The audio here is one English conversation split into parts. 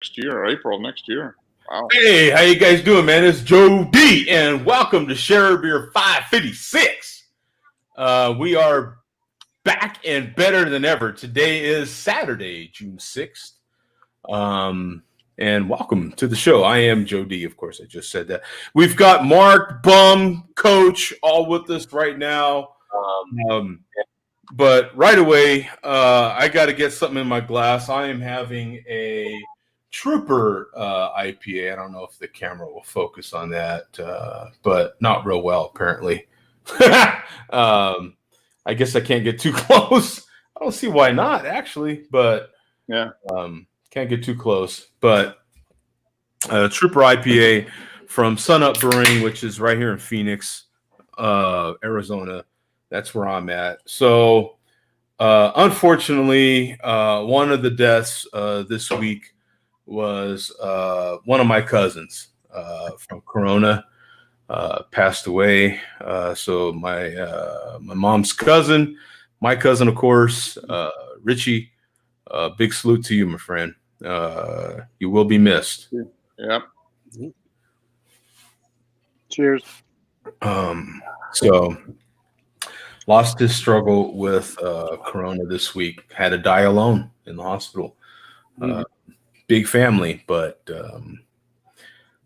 next year, April next year. Wow. Hey, how you guys doing, man? It's Joe D, and welcome to Share Beer 556. We are back and better than ever. Today is Saturday, June 6th. And welcome to the show. I am Joe D, of course, I just said that. We've got Mark, Bum, Coach, all with us right now. But right away, I got to get something in my glass. I am having a Trooper IPA. I don't know if the camera will focus on that, but not real well, apparently. I guess I can't get too close. I don't see why not, actually, but yeah, can't get too close. But Trooper IPA from Sun Up Brewing, which is right here in Phoenix, Arizona. That's where I'm at. So, unfortunately, one of the deaths this week was one of my cousins from Corona, passed away. So my mom's cousin, my cousin, of course, Richie, big salute to you, my friend. You will be missed. Yep. Cheers. So lost his struggle with Corona this week. Had to die alone in the hospital. Big family, but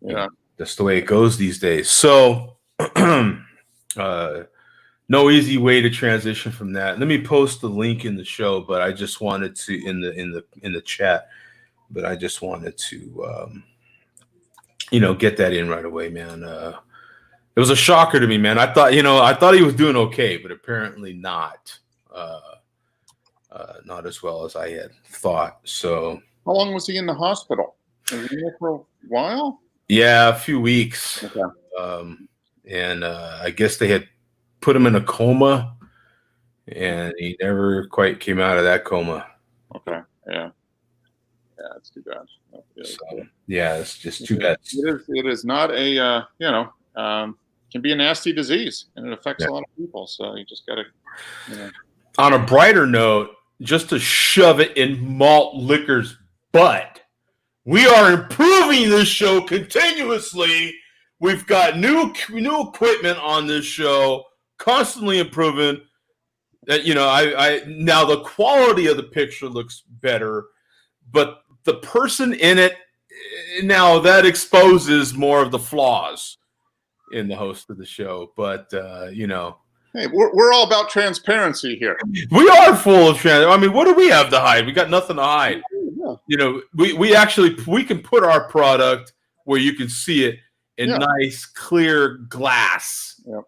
yeah, that's the way it goes these days. So no easy way to transition from that. Let me post the link in the show, but I just wanted to in the chat, but I just wanted to get that in right away, man. It was a shocker to me, man. I thought he was doing okay, but apparently not as well as I had thought. So how long was he in the hospital? Was he there for a while? Yeah, a few weeks. Okay. And I guess they had put him in a coma, and he never quite came out of that coma. Okay. Yeah. Yeah, it's too bad. So, yeah, it's just too bad. It is not a can be a nasty disease, and it affects a lot of people. So you just got to. On a brighter note, just to shove it in malt liquor's butt, we are improving this show continuously. We've got new equipment on this show, constantly improving. That I now the quality of the picture looks better, but the person in it now that exposes more of the flaws in the host of the show. But hey, we're all about transparency here. We are full of transparency. I mean, what do we have to hide? We got nothing to hide. Yeah. We can put our product where you can see it in nice, clear glass. Yep.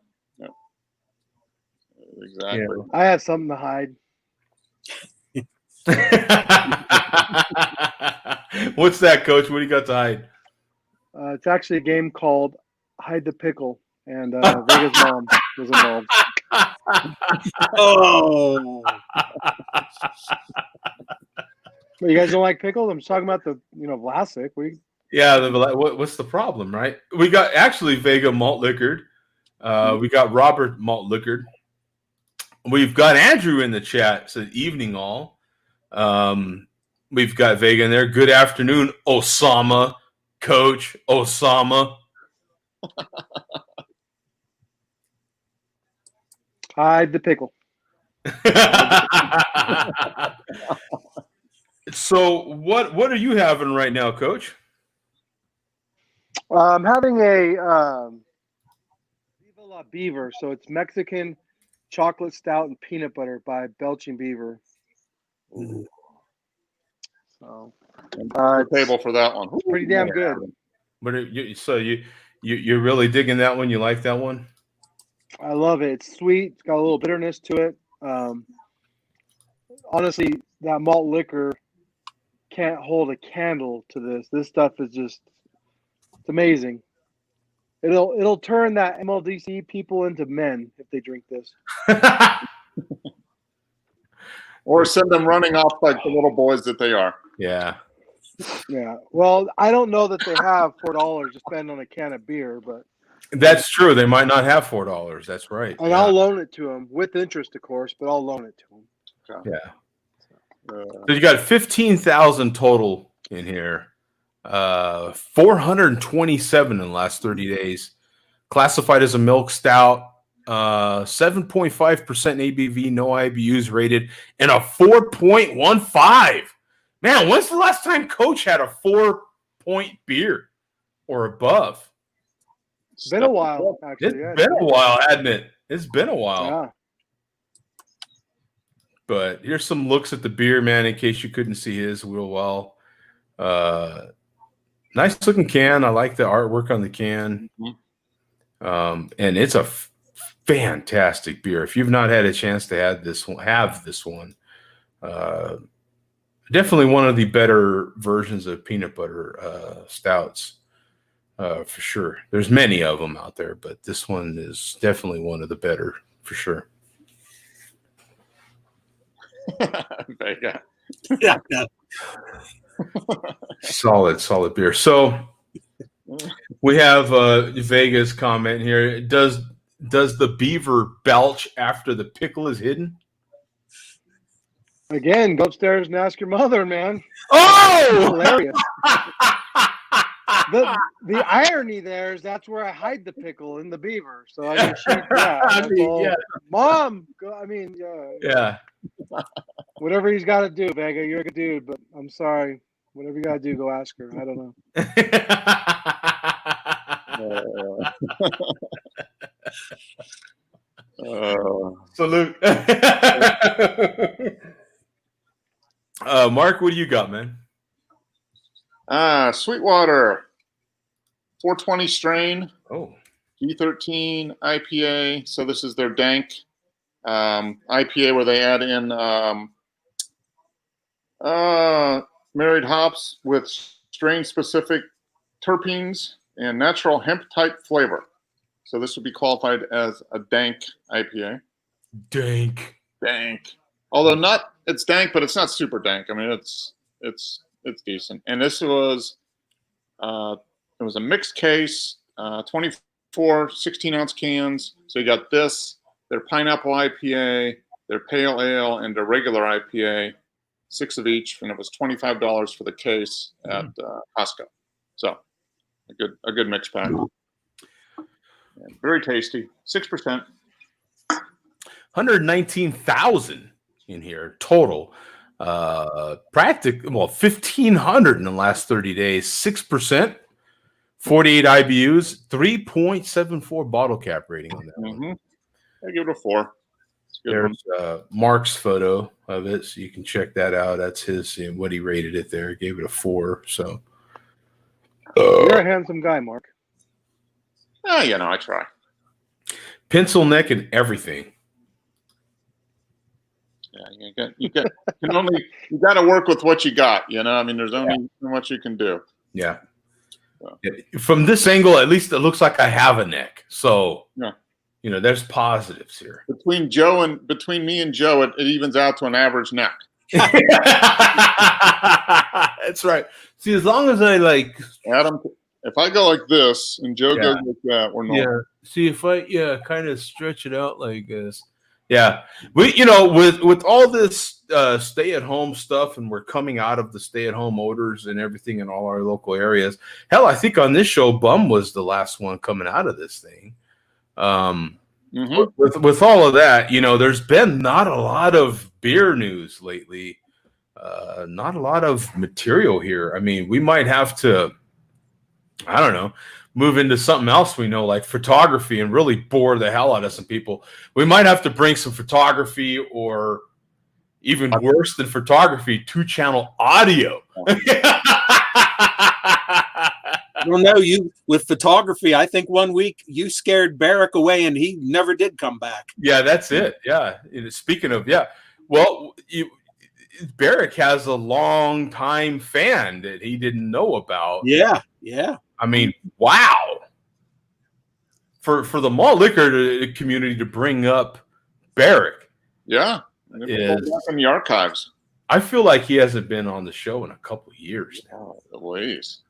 Exactly. Yeah. I have something to hide. What's that, Coach? What do you got to hide? It's actually a game called Hide the Pickle, and Vega's mom was involved. Oh. You guys don't like pickles? I'm just talking about the Vlasic. What's the problem, right? We got actually Vega malt liquored. We got Robert malt liquored. We've got Andrew in the chat. Said evening all. We've got Vega in there. Good afternoon, Osama, Coach Osama. Hide the pickle. So what are you having right now, Coach? I'm having a Viva La Beaver. So it's Mexican chocolate stout and peanut butter by Belching Beaver. Ooh. So table for that one. Pretty damn good. But you're really digging that one? You like that one? I love it. It's sweet. It's got a little bitterness to it. Honestly, that malt liquor can't hold a candle to this. This stuff is it's amazing. It'll turn that MLDC people into men if they drink this. Or send them running off like the little boys that they are. Yeah. Yeah. Well, I don't know that they have $4 to spend on a can of beer, but that's true. They might not have $4. That's right. And I'll loan it to them with interest, of course, but I'll loan it to them. Yeah. So you got 15,000 total in here. 427 in the last 30 days. Classified as a milk stout. 7.5% ABV, no IBUs rated, and a 4.15. Man, when's the last time Coach had a 4-point beer or above? It's been a while, actually. It's been a while, hasn't it? It's been a while. Yeah. But here's some looks at the beer, man, in case you couldn't see his real well. Nice looking can. I like the artwork on the can. And it's a fantastic beer. If you've not had a chance to have this one. Definitely one of the better versions of peanut butter stouts, for sure. There's many of them out there, but this one is definitely one of the better, for sure. Yeah. Solid beer. So we have Vega's comment here. Does the beaver belch after the pickle is hidden? Again, go upstairs and ask your mother, man. Oh, Hilarious. The irony there is that's where I hide the pickle in the beaver. So I mean, yeah. Mom, yeah. Whatever he's got to do, Vega, you're a good dude, but I'm sorry. Whatever you got to do, go ask her. I don't know. Salute. Mark, what do you got, man? Sweetwater, 420 strain. Oh, G13 IPA. So this is their dank IPA where they add in married hops with strain-specific terpenes and natural hemp-type flavor. So this would be qualified as a dank IPA. Dank. Although it's dank, but it's not super dank. I mean, it's decent. And this was it was a mixed case, 24 16-ounce cans. So you got this, their pineapple IPA, their pale ale, and their regular IPA, 6 of each, and it was $25 for the case at Costco. So a good mix pack. And very tasty. 6%. 119,000 in here total. 1,500 in the last 30 days. 6%. 48 IBUs. 3.74 bottle cap rating on that one. I give it a 4. There's Mark's photo of it, so you can check that out. That's his what he rated it there. Gave it a 4. So you're a handsome guy, Mark. I try. Pencil neck and everything. Yeah, you got to work with what you got. I mean, there's only so much you can do. Yeah. So. From this angle, at least it looks like I have a neck. So yeah. There's positives here. Between me and Joe, it evens out to an average neck. That's right. See, as long as I Adam, if I go like this and Joe goes like that, we're not. Yeah. See, if I kind of stretch it out like this. Yeah. We with all this stay-at-home stuff, and we're coming out of the stay-at-home orders and everything in all our local areas. Hell, I think on this show, Bum was the last one coming out of this thing. With all of that, there's been not a lot of beer news lately. Not a lot of material here. I mean, we might have to, I don't know, move into something else we know, like photography, and really bore the hell out of some people. We might have to bring some photography, or even worse than photography, 2-channel audio. Well, no, with photography, I think one week you scared Barrick away and he never did come back. Yeah, that's it. Yeah. Speaking of, well, Barrick has a long time fan that he didn't know about. Yeah. I mean, wow. For the malt liquor community to bring up Barrick. Yeah. And in the archives. I feel like he hasn't been on the show in a couple of years now. At least.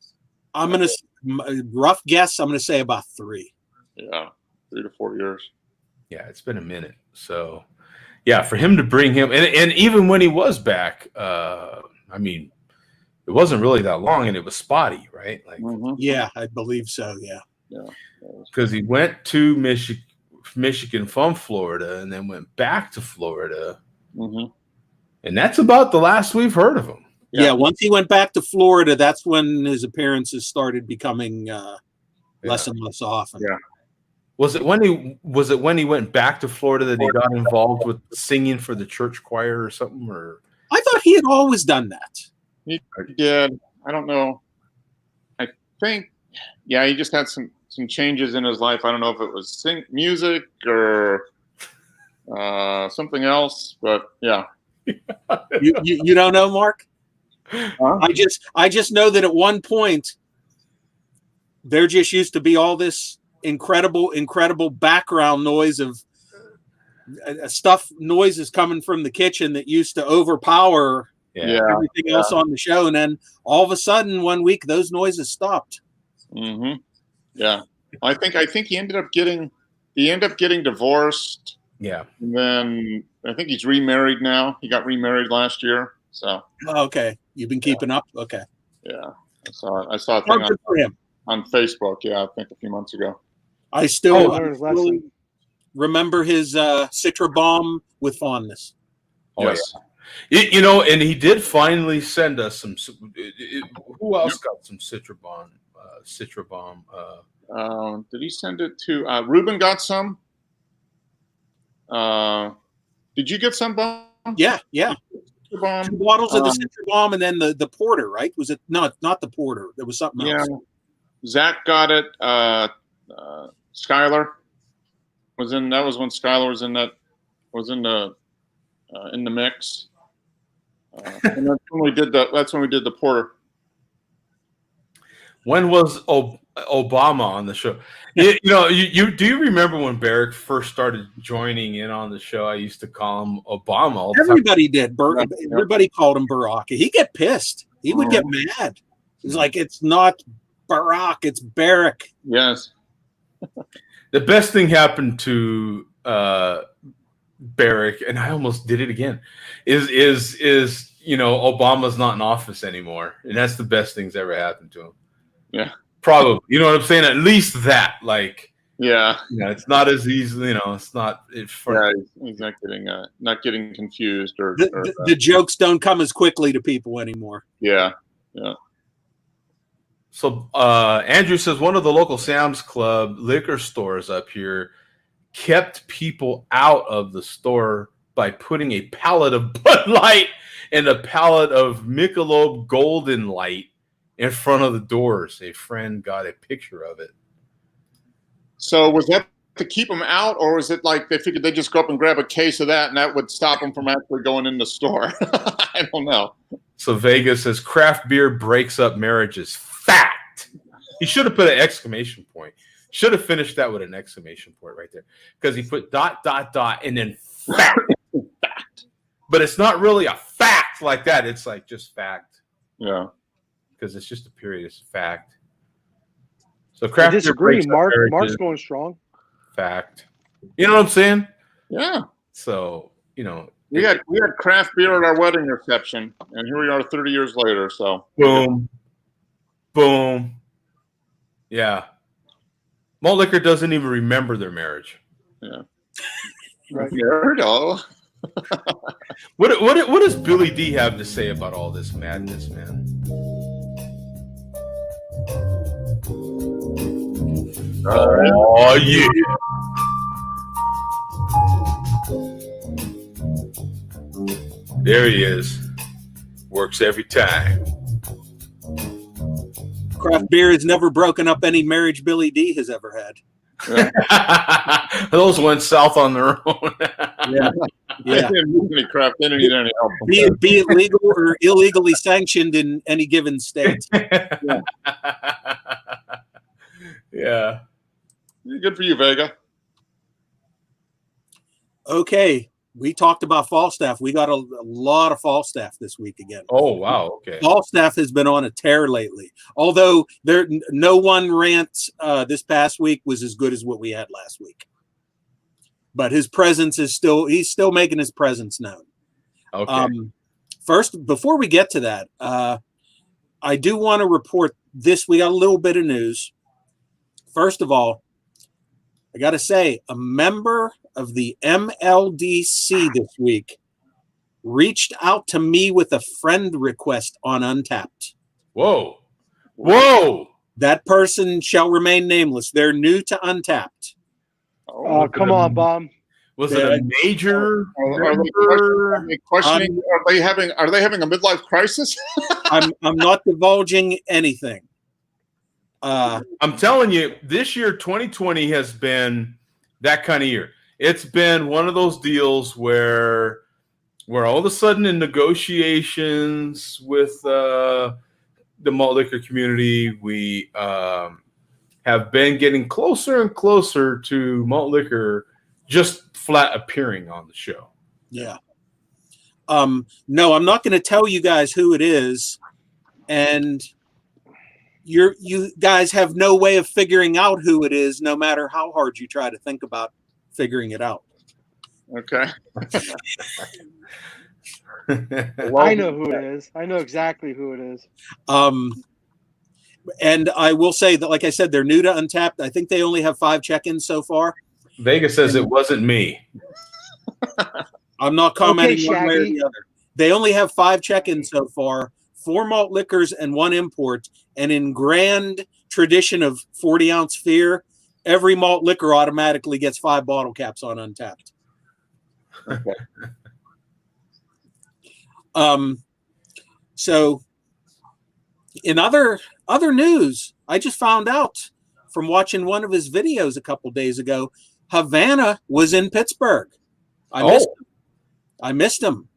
I'm going to rough guess. I'm going to say about 3. Yeah. 3 to 4 years. Yeah. It's been a minute. So yeah, for him to bring him, and even when he was back, I mean, It wasn't really that long, and it was spotty, right? Like, Mhm. Yeah, I believe so. Yeah. Yeah. because he went to Michigan from Florida, and then went back to Florida, Mhm. and that's about the last we've heard of him. Yeah. Yeah. Once he went back to Florida, that's when his appearances started becoming less and less often. Yeah. Was it when he went back to Florida that he got involved with singing for the church choir or something? Or I thought he had always done that. He did. I don't know. I think, yeah, he just had some changes in his life. I don't know if it was music or something else, but yeah. You don't know, Mark? Huh? I just know that at one point there just used to be all this incredible background noise of noises coming from the kitchen that used to overpower everything else on the show, and then all of a sudden one week those noises stopped. Mm-hmm. Yeah, I think he ended up getting divorced. Yeah, and then I think he's remarried now. He got remarried last year. So okay, you've been keeping up. Okay, yeah, I saw a thing good for him. on Facebook. Yeah, I think a few months ago. I still learned his lesson. remember his Citra bomb with fondness. Oh, yes. Yeah. And he did finally send us some. Who else got some Citra bomb? Did he send it to Ruben? Got some. Did you get some bomb? Yeah. Bomb? 2 bottles of the Citra bomb, and then the porter. Right? Was it not the porter? There was something else. Yeah. Zach got it. Skylar was in. That was when Skylar was in the mix. And that's when we did the porter. When was Obama on the show? Do you remember when Barrick first started joining in on the show? I used to call him Obama all the time. Everybody did. Everybody called him Barack. He'd get pissed. He would get mad. He's like, it's not Barack, it's Barrick. Yes. The best thing happened to Barrick, and I almost did it again, is Obama's not in office anymore, and that's the best thing's ever happened to him. Yeah, probably. You know what I'm saying? At least that, like, yeah, it's not as easy. It's not. It's funny. Yeah, he's not getting confused or the jokes don't come as quickly to people anymore. Yeah. So Andrew says one of the local Sam's Club liquor stores up here kept people out of the store by putting a pallet of Bud Light and a pallet of Michelob Golden Light in front of the doors. A friend got a picture of it. So was that to keep them out, or was it like they figured they'd just go up and grab a case of that and that would stop them from actually going in the store? I don't know. So Vegas says craft beer breaks up marriages. Fact. He should have put an exclamation point. Should have finished that with an exclamation point right there, because he put ... and then fact. Fact. But it's not really a fact like that. It's like just fact. Yeah. Because it's just a period. It's a fact. So craft I disagree. beer breaks up Mark's going strong. Fact. You know what I'm saying? Yeah. So we had craft beer at our wedding reception, and here we are 30 years later. So boom. Yeah. Malt liquor doesn't even remember their marriage. Yeah. Right. There we go. What does Billy D have to say about all this madness, man? Oh yeah. There he is. Works every time. Craft beer has never broken up any marriage Billy D has ever had. Yeah. Those went south on their own. Yeah. They didn't need any craft. They didn't need any help. Be it legal or illegally sanctioned in any given state. Yeah. Good for you, Vega. Okay. We talked about Falstaff. We got a lot of Falstaff this week again. Oh, wow. Okay. Falstaff has been on a tear lately. Although no one rant this past week was as good as what we had last week. But his presence he's still making his presence known. Okay. First, before we get to that, I do want to report this. We got a little bit of news. First of all, I got to say, a member of the MLDC this week reached out to me with a friend request on Untapped. Whoa. Whoa. That person shall remain nameless. They're new to Untapped. Oh, come on, Bomb. Was it a major? Are they questioning? Are they having a midlife crisis? I'm not divulging anything. I'm telling you, this year, 2020, has been that kind of year. It's been one of those deals where all of a sudden in negotiations with the malt liquor community, we have been getting closer and closer to malt liquor just flat appearing on the show. Yeah. No, I'm not going to tell you guys who it is, and you guys have no way of figuring out who it is, no matter how hard you try to think about figuring it out. Okay. I know who it is. I know exactly who it is. And I will say that, like I said, they're new to Untapped. I think they only have 5 check-ins so far. Vegas says it wasn't me. I'm not commenting one way or Shaggy. the other. They only have 5 check-ins so far, 4 malt liquors and 1 import. And in grand tradition of 40-ounce fear, every malt liquor automatically gets 5 bottle caps on Untapped. Okay. So in other news, I just found out from watching one of his videos a couple days ago, Havana was in Pittsburgh. I missed him.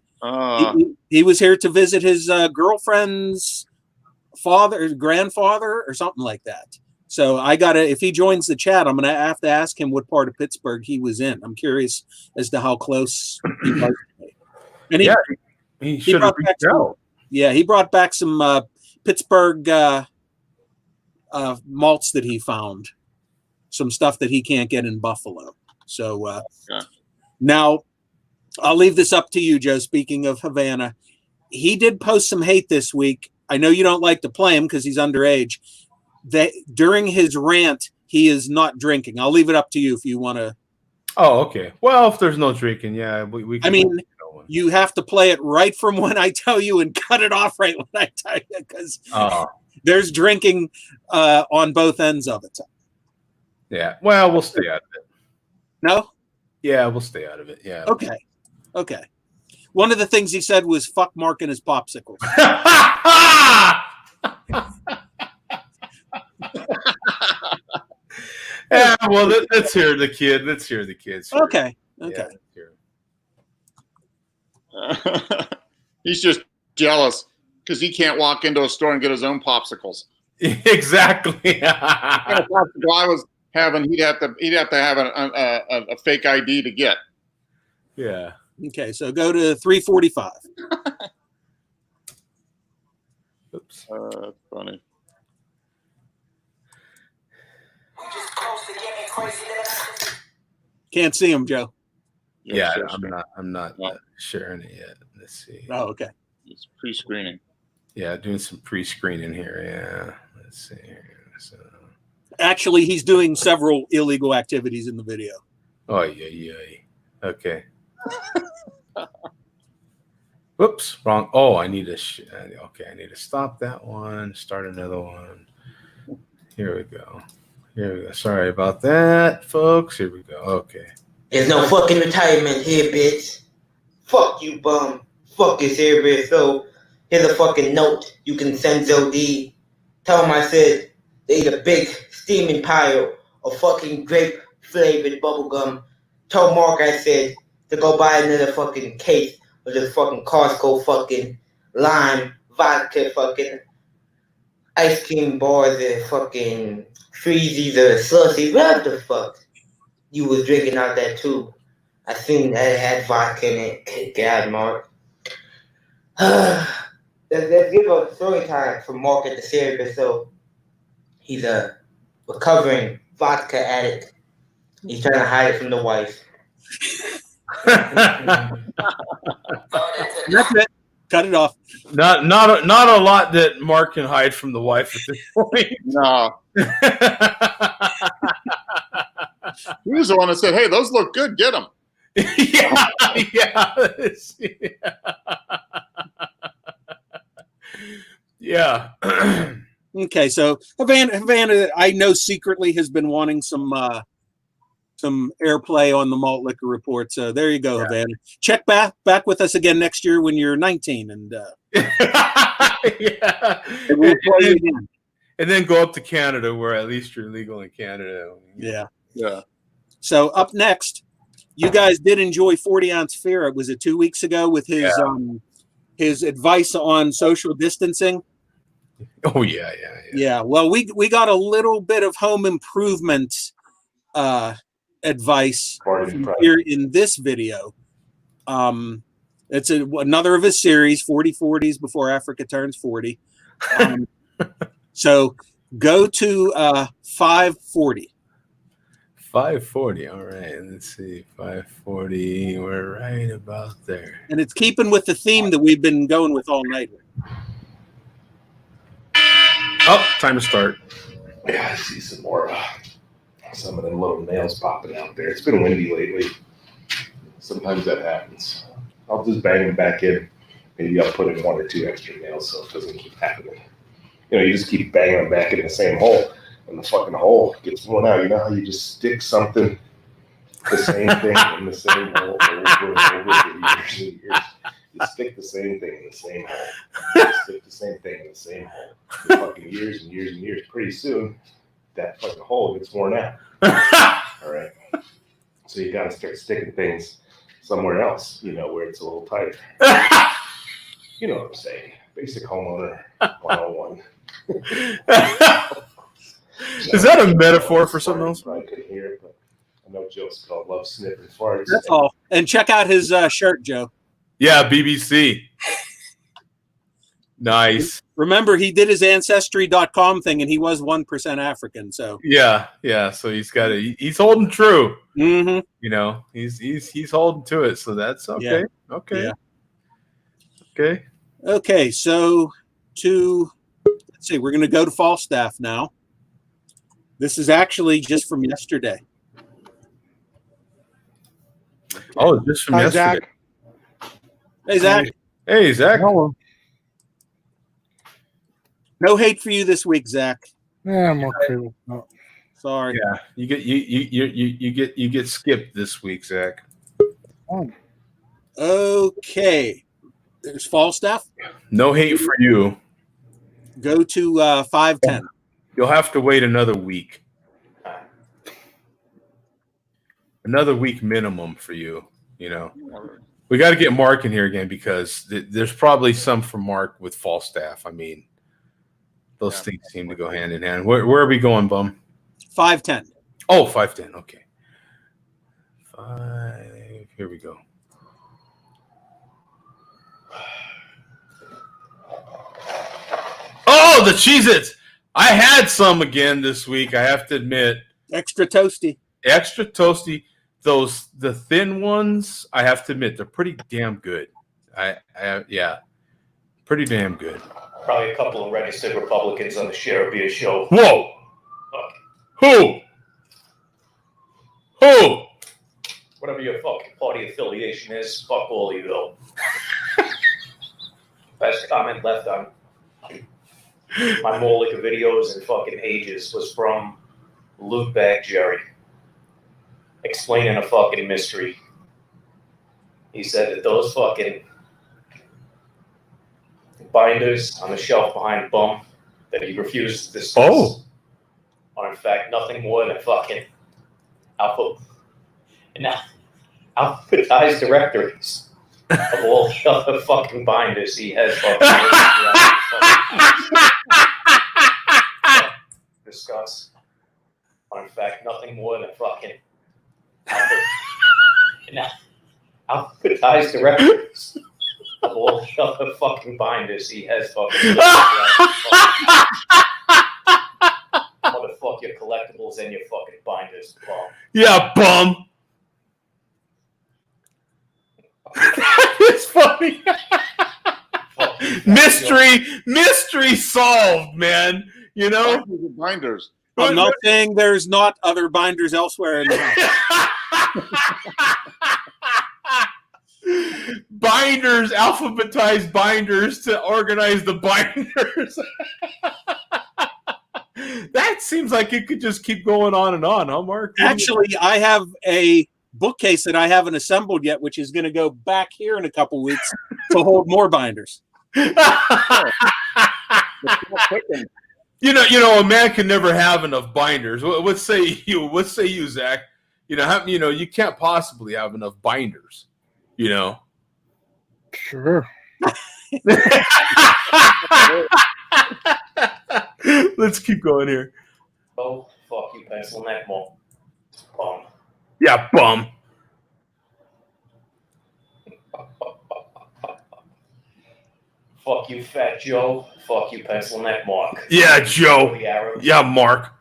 He was here to visit his girlfriend's grandfather or something like that. So if he joins the chat, I'm going to have to ask him what part of Pittsburgh he was in. I'm curious as to how close he was. And he should have reached out. Yeah, he brought back some Pittsburgh malts that he found, some stuff that he can't get in Buffalo. So now I'll leave this up to you, Joe. Speaking of Havana, he did post some hate this week. I know you don't like to play him because he's underage. During his rant, he is not drinking. I'll leave it up to you if you want to. Oh, okay. Well, if there's no drinking, yeah, we can. I mean, you have to play it right from when I tell you and cut it off right when I tell you, because there's drinking on both ends of it. Yeah. Well, we'll stay out of it. No? Yeah, we'll stay out of it. Yeah. Okay. One of the things he said was "fuck Mark and his popsicles." Yeah. Well, let's hear the kid. Let's hear the kids. Okay. Yeah, he's just jealous because he can't walk into a store and get his own popsicles. Exactly. The popsicle I was having, he'd have to have a fake ID to get. Yeah. Okay, so go to 345. Oops. That's funny. Can't see him, Joe. Yeah, Sure. I'm not sharing it yet. Let's see. Oh, okay. It's pre-screening. Yeah, doing some pre-screening here. Yeah. Let's see here. So. Actually, he's doing several illegal activities in the video. Oh, yeah. Okay. Whoops, wrong. Oh, I need to. Okay, I need to stop that one. Start another one. Here we go. Sorry about that, folks. Here we go. Okay. There's no fucking retirement here, bitch. Fuck you, bum. Fuck this area. So here's a fucking note you can send Zod. Tell him I said they eat a big steaming pile of fucking grape flavored bubblegum. Tell Mark I said to go buy another fucking case of this fucking Costco fucking lime vodka fucking ice cream bars and fucking freezies or slushies, whatever the fuck you was drinking out that tube. I seen that it had vodka in it. God, Mark. Let's give a story time for Mark at the Cerebus. So he's a recovering vodka addict. He's trying to hide it from the wife. That's it. Cut it off. Not a lot that Mark can hide from the wife at this point. No, he was the one that said, "Hey, those look good. Get them." Yeah. Okay, so Havana, I know secretly has been wanting some airplay on the Malt Liquor Report. So there you go, Havana. Check back with us again next year when you're 19, and yeah. and we'll play you again. And then go up to Canada, where at least you're legal in Canada. Yeah. Yeah. So up next, you guys did enjoy 40 Ounce Fear. Was it 2 weeks ago with his advice on social distancing? Oh yeah. Yeah. Well, we got a little bit of home improvement advice here in this video. It's another of his series, 40 40s before Africa turns 40. So go to 540. 540. All right. Let's see. 540. We're right about there. And it's keeping with the theme that we've been going with all night. Oh, time to start. Yeah, I see some more. Some of them little nails popping out there. It's been windy lately. Sometimes that happens. I'll just bang them back in. Maybe I'll put in 1 or 2 extra nails so it doesn't keep happening. You know, you just keep banging them back in the same hole, and the fucking hole gets worn out. You know how you just stick something, the same thing in the same hole over and over for years and years. You stick the same thing in the same hole. You stick the same thing in the same hole for fucking years and years and years. Pretty soon, that fucking hole gets worn out. All right. So you got to start sticking things somewhere else, you know, where it's a little tighter. You know what I'm saying? Basic homeowner 101. Is that a metaphor for something else? I couldn't hear it, but I know Joe's called Love Sniffing Farts. That's all. And check out his shirt, Joe. Yeah, BBC. Nice. Remember, he did his Ancestry.com thing, and he was 1% African. So Yeah. So he's got it. He's holding true. Mm-hmm. You know, he's holding to it. So that's okay. Yeah. Okay. Yeah. Okay. Okay. So let's see, we're going to go to Falstaff now. This is actually just from yesterday. Oh, just from Hi, yesterday. Zach. Hey, Zach. Hey, Zach. Hello. No hate for you this week, Zach. Yeah, I'm okay with that. Sorry. Yeah, you get skipped this week, Zach. Okay. There's Falstaff. No hate for you. Go to 510. You'll have to wait another week. Another week minimum for you. You know, we got to get Mark in here again because there's probably some for Mark with Falstaff. I mean, those things seem to go hand in hand. Where are we going, Bum? 510. Oh, 510. Okay. 5. Here we go. Oh, the Cheez-Its. I had some again this week, I have to admit. Extra toasty. Extra toasty. The thin ones, I have to admit, they're pretty damn good. Yeah. Pretty damn good. Probably a couple of registered Republicans on the Share a Beer show. Whoa. Okay. Who? Whatever your fucking party affiliation is, fuck all of you though. Best comment left on my more liquor videos in fucking ages was from Loot Bag Jerry explaining a fucking mystery. He said that those fucking binders on the shelf behind Bum that he refuses to discuss are in fact nothing more than fucking alphabetized directories of all the other fucking binders he has discuss are in fact nothing more than fucking alphabetized directories of all the other fucking binders he has fucking motherfuck your collectibles and your fucking binders, Bum. Yeah, Bum. It's funny. Mystery solved, man. You know? Binders. I'm not saying there's not other binders elsewhere in the house. Binders, alphabetized binders to organize the binders. That seems like it could just keep going on and on, huh, Mark? Actually, I have a bookcase that I haven't assembled yet, which is going to go back here in a couple weeks to hold more binders. You know, a man can never have enough binders. What say you, Zach? You can't possibly have enough binders. You know. Sure. Let's keep going here. Oh, fuck you, pencil neck mom. Bum. Yeah, bum. Fuck you, fat Joe. Fuck you, pencil neck Mark. Yeah, Joe. The Arab. Yeah, Mark.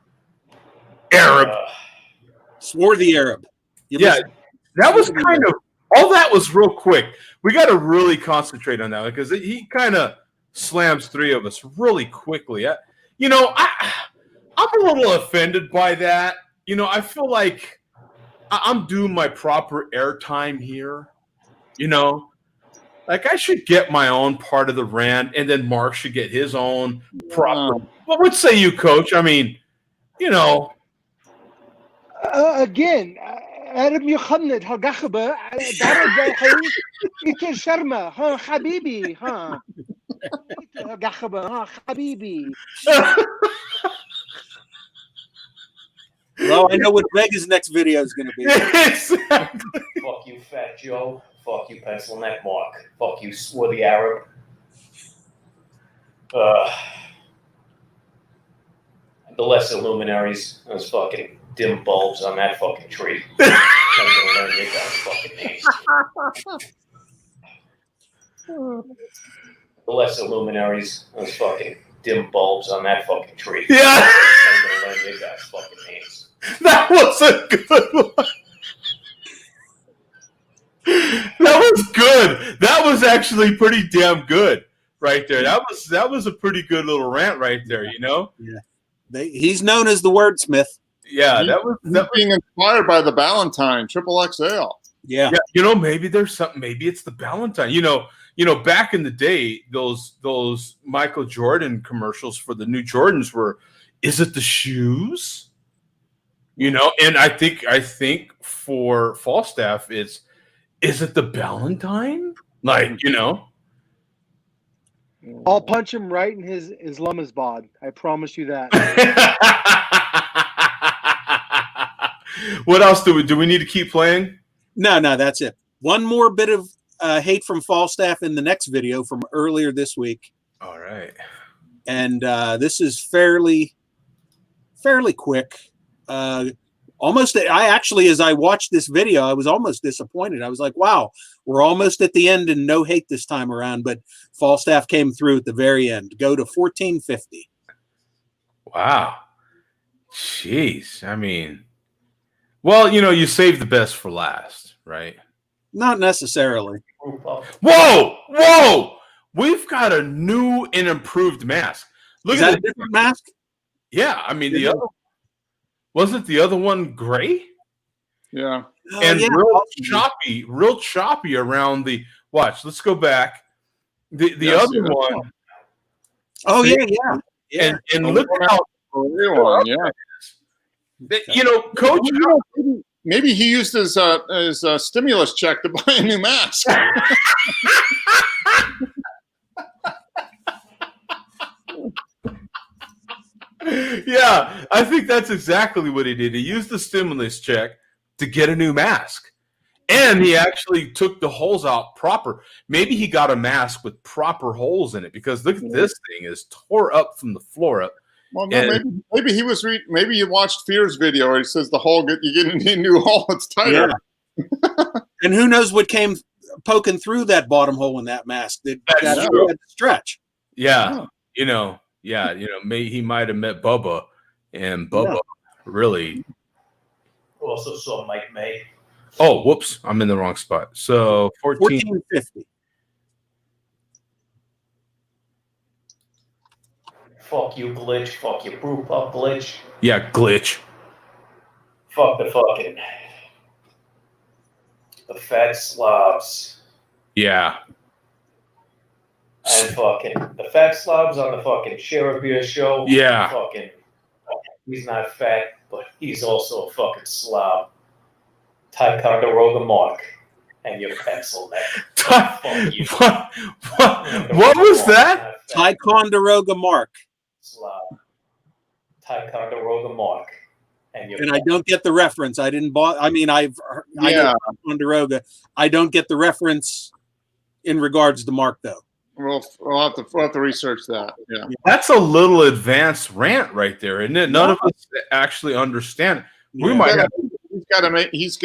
Arab. Swarthy Arab. Yeah, that was kind of all. That was real quick. We got to really concentrate on that because he kind of slams three of us really quickly. I'm a little offended by that. I feel like I'm doing my proper airtime here. Like I should get my own part of the rant, and then Mark should get his own proper. Well, what say you, Coach? I mean, again, Arab يخند ها قخبة درجة إنت شرمة ها حبيبي ها قخبة ها حبيبي. Well, I know what Vega's next video is going to be. Exactly. Fuck you, fat Joe. Fuck you, pencil neck Mark. Fuck you, swarthy Arab. The lesser luminaries, those fucking dim bulbs on that fucking tree. I'm gonna learn your guys' fucking names. The lesser luminaries, those fucking dim bulbs on that fucking tree. Yeah. I'm gonna learn your guys' fucking names. That was a good one. That was good. That was actually pretty damn good right there. That was a pretty good little rant right there, Yeah. He's known as the wordsmith. Yeah, He's being inspired by the Ballantine Triple XL. Yeah. Maybe there's something. Maybe it's the Ballantine. Back in the day, those Michael Jordan commercials for the new Jordans were. Is it the shoes? And I think for Falstaff, is it the Ballantine? Like I'll punch him right in his Islamabad. I promise you that. What else do we need to keep playing? No, that's it. One more bit of hate from Falstaff in the next video from earlier this week. All right. And this is fairly quick. Almost, as I watched this video, I was almost disappointed. I was like, wow, we're almost at the end and no hate this time around. But Falstaff came through at the very end. Go to 1450. Wow. Jeez. I mean, well, you save the best for last, right? Not necessarily. Whoa! We've got a new and improved mask. Is that a different mask? Yeah. I mean, the other wasn't the other one gray? Yeah. And real choppy around the watch. Let's go back. The other one. Oh, yeah. And look how one, yeah. Coach. Maybe he used his stimulus check to buy a new mask. Yeah, I think that's exactly what he did. He used the stimulus check to get a new mask. And he actually took the holes out proper. Maybe he got a mask with proper holes in it because look at this thing is tore up from the floor up. Well, no, maybe he was maybe you watched Fear's video where he says you get a new hole, it's tighter. Yeah. And who knows what came poking through that bottom hole in that mask that stretch. Yeah. He might have met Bubba, and Bubba really. Also saw Mike May. Oh, whoops! I'm in the wrong spot. So 1450. Fuck you, glitch. Fuck you, brew pup glitch. Yeah, glitch. Fuck the fat slobs. Yeah. And fucking the fat slobs on the fucking Share a Beer show. Yeah. Fucking, he's not fat, but he's also a fucking slob. Ticonderoga Mark and your pencil neck. Fuck you. What was that? Ticonderoga Mark. Slob. Ticonderoga Mark. And I don't get the reference. I didn't buy. I mean, I know Ticonderoga. I don't get the reference in regards to Mark, though. We'll have to research that. Yeah, That's a little advanced rant right there, isn't it? None of us actually understand it. We might have. It's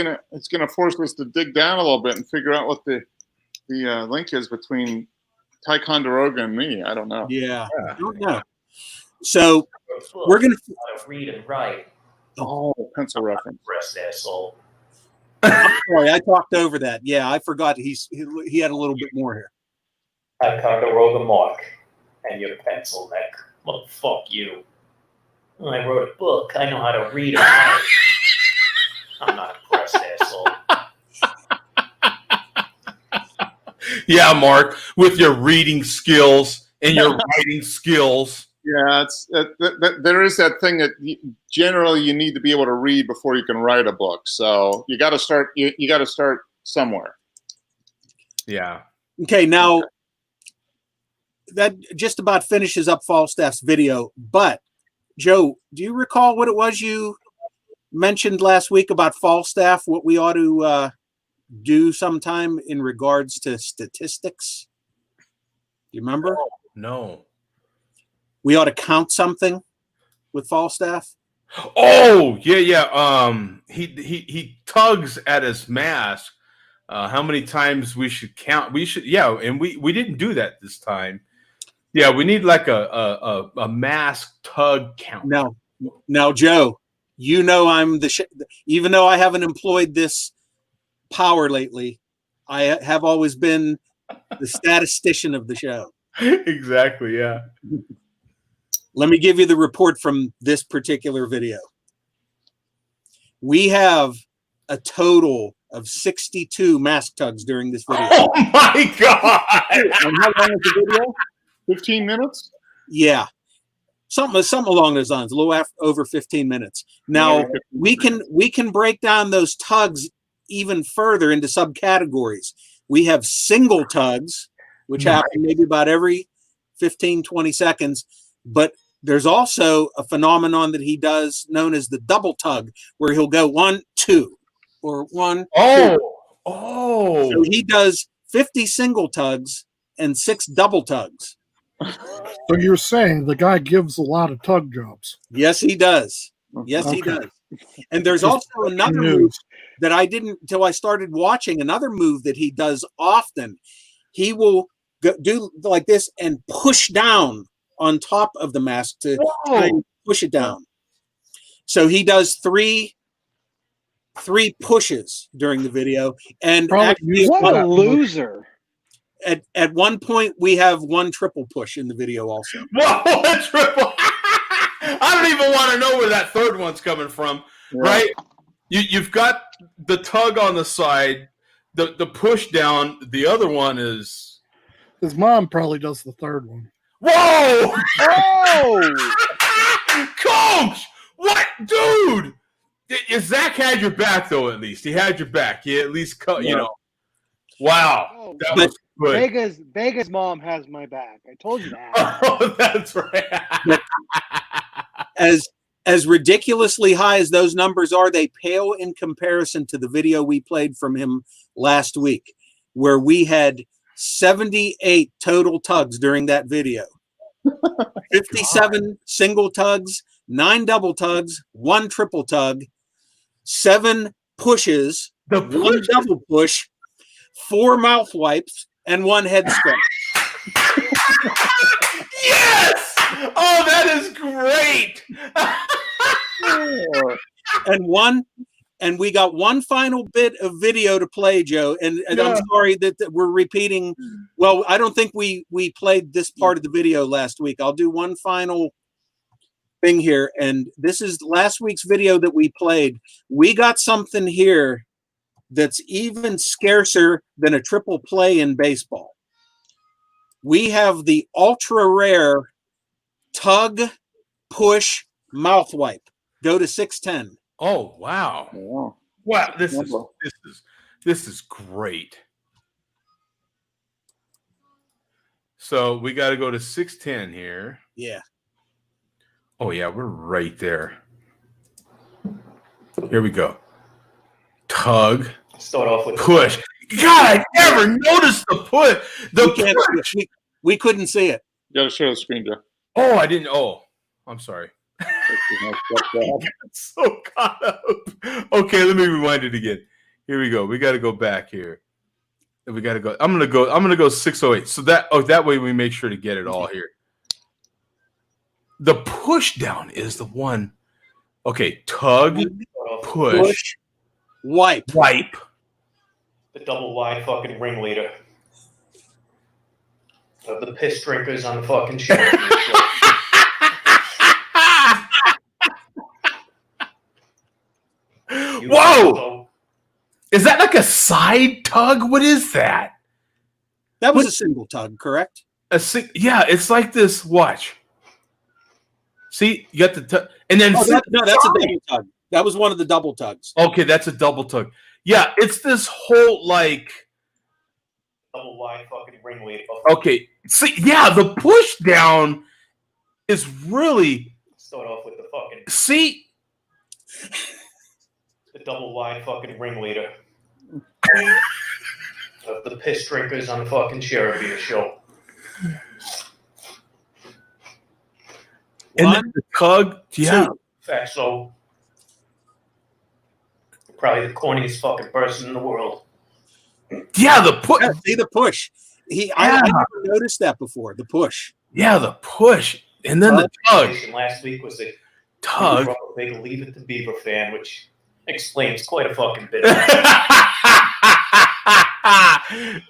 gonna force us to dig down a little bit and figure out what the link is between Ticonderoga and me. I don't know. Yeah. I don't know. So we're gonna read and write. Oh, pencil reference. Rest asshole. I'm sorry, I talked over that. Yeah, I forgot. He had a little bit more here. Ticonderoga Mark and your pencil neck. Well, fuck you. I wrote a book. I know how to read and write. I'm not a pressed asshole. Yeah, Mark, with your reading skills and your writing skills. Yeah, there is that thing that generally you need to be able to read before you can write a book. So you got to start. You got to start somewhere. Yeah. Okay, now that just about finishes up Falstaff's video. But Joe, do you recall what it was you mentioned last week about Falstaff? What we ought to do sometime in regards to statistics? Do you remember? No. We ought to count something with Falstaff. Oh, yeah. He tugs at his mask. How many times we should count? We should, yeah, and we didn't do that this time. Yeah, we need like a mask tug count. Now, Joe, you know I'm even though I haven't employed this power lately, I have always been the statistician of the show. Exactly, yeah. Let me give you the report from this particular video. We have a total of 62 mask tugs during this video. Oh my God! And how long is the video? 15 minutes? Yeah. Something along those lines, a little over 15 minutes. Now, we can break down those tugs even further into subcategories. We have single tugs, which happen maybe about every 15, 20 seconds. But there's also a phenomenon that he does known as the double tug, where he'll go 1, 2, or 1, 2. Oh. So he does 50 single tugs and 6 double tugs. So you're saying the guy gives a lot of tug jobs? Yes, he does. Yes, he does. And there's also another move that I didn't until I started watching. Another move that he does often. He will do like this and push down on top of the mask to try and push it down. So he does three pushes during the video. And actually, what a loser. At one point, we have 1 triple push in the video also. Whoa, a triple. I don't even want to know where that third one's coming from, right? You've got the tug on the side, the push down. The other one is... His mom probably does the third one. Whoa! Oh! Coach! What? Dude! Zach had your back, though, at least. He had your back. He at least cut, you know. Wow. That was good. Vega's mom has my back. I told you that. Oh, that's right. As ridiculously high as those numbers are, they pale in comparison to the video we played from him last week, where we had 78 total tugs during that video. 57 single tugs, 9 double tugs, 1 triple tug, 7 pushes, 1 double push, 4 mouth wipes, and 1 head scratch. Yes! Oh, that is great. And we got 1 final bit of video to play, Joe. And I'm sorry that we're repeating. Well, I don't think we played this part of the video last week. I'll do 1 final thing here, and this is last week's video that we played. We got something here that's even scarcer than a triple play in baseball. We have the ultra rare Tug Push mouth wipe. Go to 610. Oh wow. Wow. Wow, this is great. So we got to go to 610 here. Yeah. Oh yeah, we're right there. Here we go. Tug. Start off with Push. God, I never noticed the push. Push. We couldn't see it. You gotta share the screen, Joe. Oh, I didn't. Oh, I'm sorry. So caught up. Okay, let me rewind it again. Here we go. We got to go back here. We got to go. I'm gonna go 608. So that way we make sure to get it all here. The push down is the one. Okay, tug, push, wipe. The double wide fucking ringleader of the piss drinkers on the fucking show. Whoa! Is that like a side tug? What is that? That was a single tug, correct? Yeah, it's like this. Watch. See, you got the tug, and then that's a double tug. That was one of the double tugs. Okay, that's a double tug. Yeah, it's this whole like double wide fucking ringleader. Okay, see, yeah, the push down is really start off with the fucking see. The double wide fucking ringleader of the piss drinkers on the fucking Share Beer show. And then the tug, yeah. In fact, so probably the corniest fucking person in the world. Yeah, the push. Yeah, see the push. I never noticed that before. The push. Yeah, the push, and then the tug. Last week was the tug. A big Leave It to Beaver fan, which explains quite a fucking bit.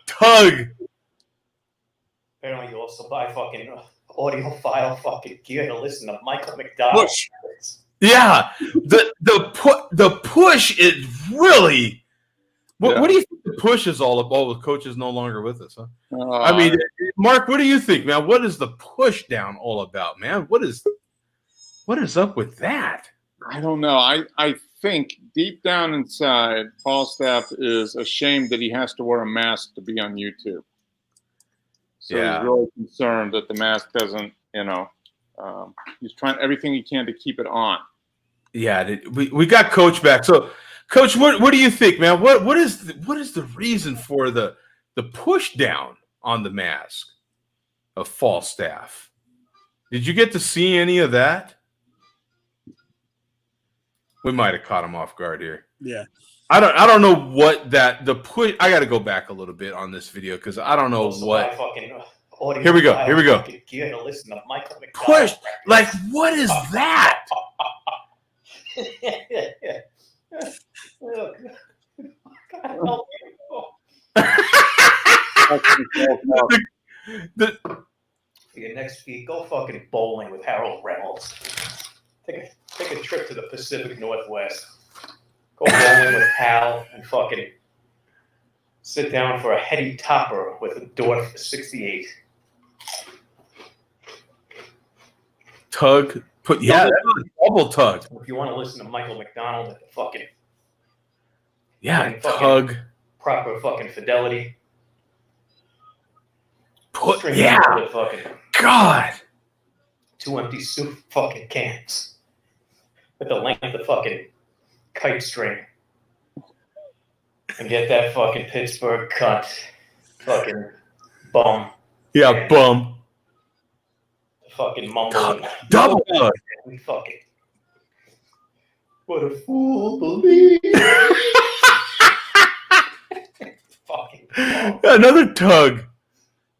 Tug. Apparently, you also buy fucking audiophile fucking gear to listen to Michael McDonald. Push. Yeah, the push is really. What do you think the push is all about? With coaches no longer with us, huh? I mean, Mark, what do you think, man? What is the push down all about, man? What is up with that? I don't know. I think deep down inside, Falstaff is ashamed that he has to wear a mask to be on YouTube. So he's really concerned that the mask doesn't, he's trying everything he can to keep it on. Yeah, we got Coach back. So, Coach, what do you think, man? What is the reason for the push down on the mask of Falstaff? Did you get to see any of that? We might have caught him off guard here. Yeah. I don't know what the push. I got to go back a little bit on this video because I don't know what. Here we go. Gear to listen to Michael McDonald. Push. Like, what is that? Oh, God help you. For your next feed, go fucking bowling with Harold Reynolds. Take a trip to the Pacific Northwest. Go bowling with Hal and fucking sit down for a heady topper with a Dorf 68. Tug. Double tug. If you want to listen to Michael McDonald at the fucking tug. Proper fucking fidelity. God. 2 empty soup fucking cans. With the length of the fucking kite string. And get that fucking Pittsburgh cunt. Fucking bum. Yeah, and bum. Fucking mumbling. Double tug. Fucking. What a fool believes. Fucking. Another tug.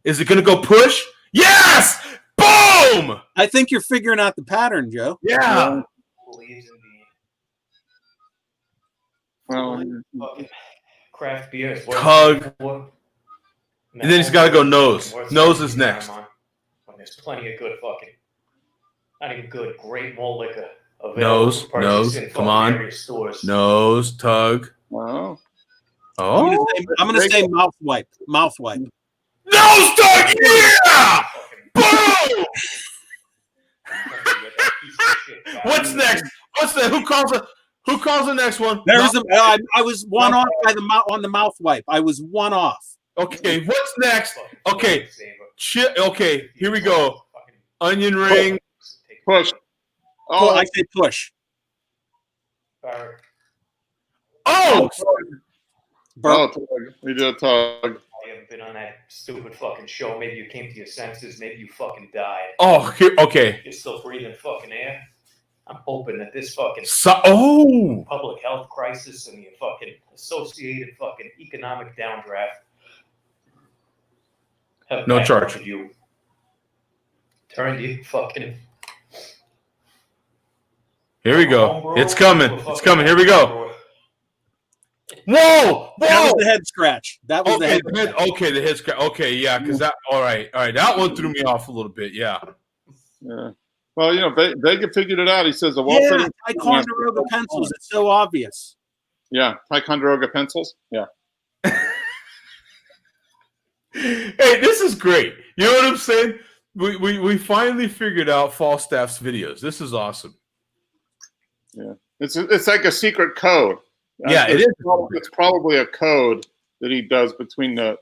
Is it going to go push? Yes! Boom! I think you're figuring out the pattern, Joe. Yeah. Believes in me. Well, Fucking craft beer is tug. And then he's got to go nose. Nose is next. When there's plenty of good fucking Not even good. Great malt liquor. Nose, For purchase in come fucking on. area stores. Nose, tug. Wow. Oh, I'm gonna say mouth wipe. Mouth wipe. nose, tug. Yeah. Boom. What's next? What's that? Who calls it? Who calls the next one? There's I was one off by the mouth on the mouth wipe. I was one off. Okay, what's next? Okay, okay, here we go. Onion ring. Push. Oh, I say push. Oh, Oh, we did a tug. I haven't been on that stupid fucking show. Maybe you came to your senses. Maybe you fucking died. oh, here. Okay. You're still breathing fucking air. I'm hoping that this fucking public health crisis and the fucking associated fucking economic downdraft have No charge. You. Turn you fucking. Here we go. It's coming. It's coming. Here we go. Whoa! That was the head scratch. That was the head. Okay, the head scratch. Okay, yeah, because that. All right. That one threw me off a little bit. Yeah. Yeah. Well, you know, Vega figured it out. He says the well-fitting. Ticonderoga pencils. It's so obvious. Yeah, Ticonderoga pencils. Yeah. Hey, this is great. You know what I'm saying? We finally figured out Falstaff's videos. This is awesome. Yeah, it's like a secret code. Yeah, it is. It's probably a code that he does between the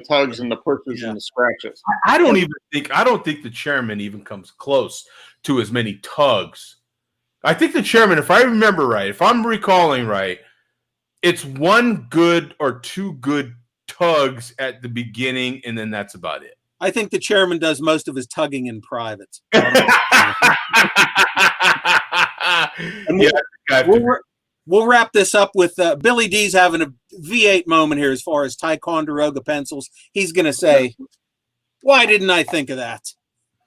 tugs and the pushes and the scratches. I don't think the chairman even comes close to as many tugs. I think the chairman, if I remember right, if I'm recalling right, it's one good or two good tugs at the beginning, and then that's about it. I think the chairman does most of his tugging in private. We'll wrap this up with Billy D's having a V8 moment here as far as Ticonderoga pencils. He's going to say, why didn't I think of that?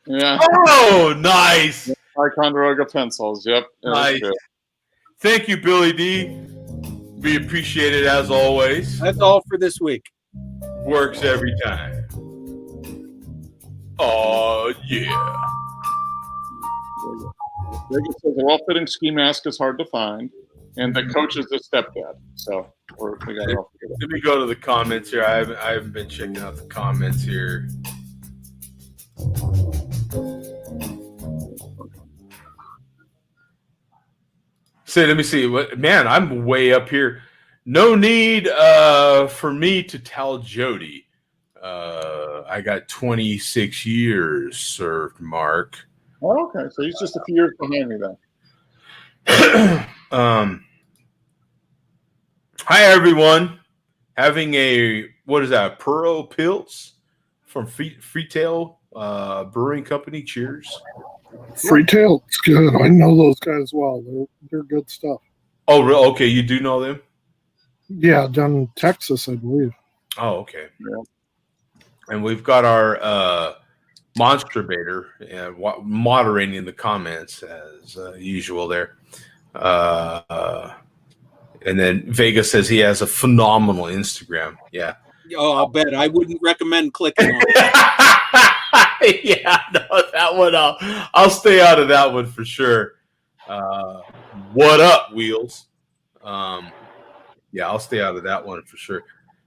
Yeah. Oh, nice. Ticonderoga pencils. Yep. Nice. Thank you, Billy D. We appreciate it as always. That's all for this week. Works every time. Oh, yeah. Vega says a well-fitting ski mask is hard to find, and the coach is the stepdad. So we got it all together. Let me go to the comments here. I haven't been checking out the comments here. Say, let me see. Man, I'm way up here. No need for me to tell Jody. I got 26 years served, Mark. Oh, okay. So he's just a few years behind me then. Hi, everyone. Having a, what is that, Puro Pilz from Freetail Brewing Company. Cheers. Freetail, it's good. I know those guys well. They're good stuff. Oh, really? Okay, you do know them? Yeah, down in Texas, I believe. Oh, okay. Yeah. And we've got our Monster Baiter moderating the comments as usual there. And then Vega says he has a phenomenal Instagram. Yeah. Oh, I'll bet. I wouldn't recommend clicking on it. Yeah, no, that one I'll stay out of that one for sure. What up, Wheels? Yeah, I'll stay out of that one for sure.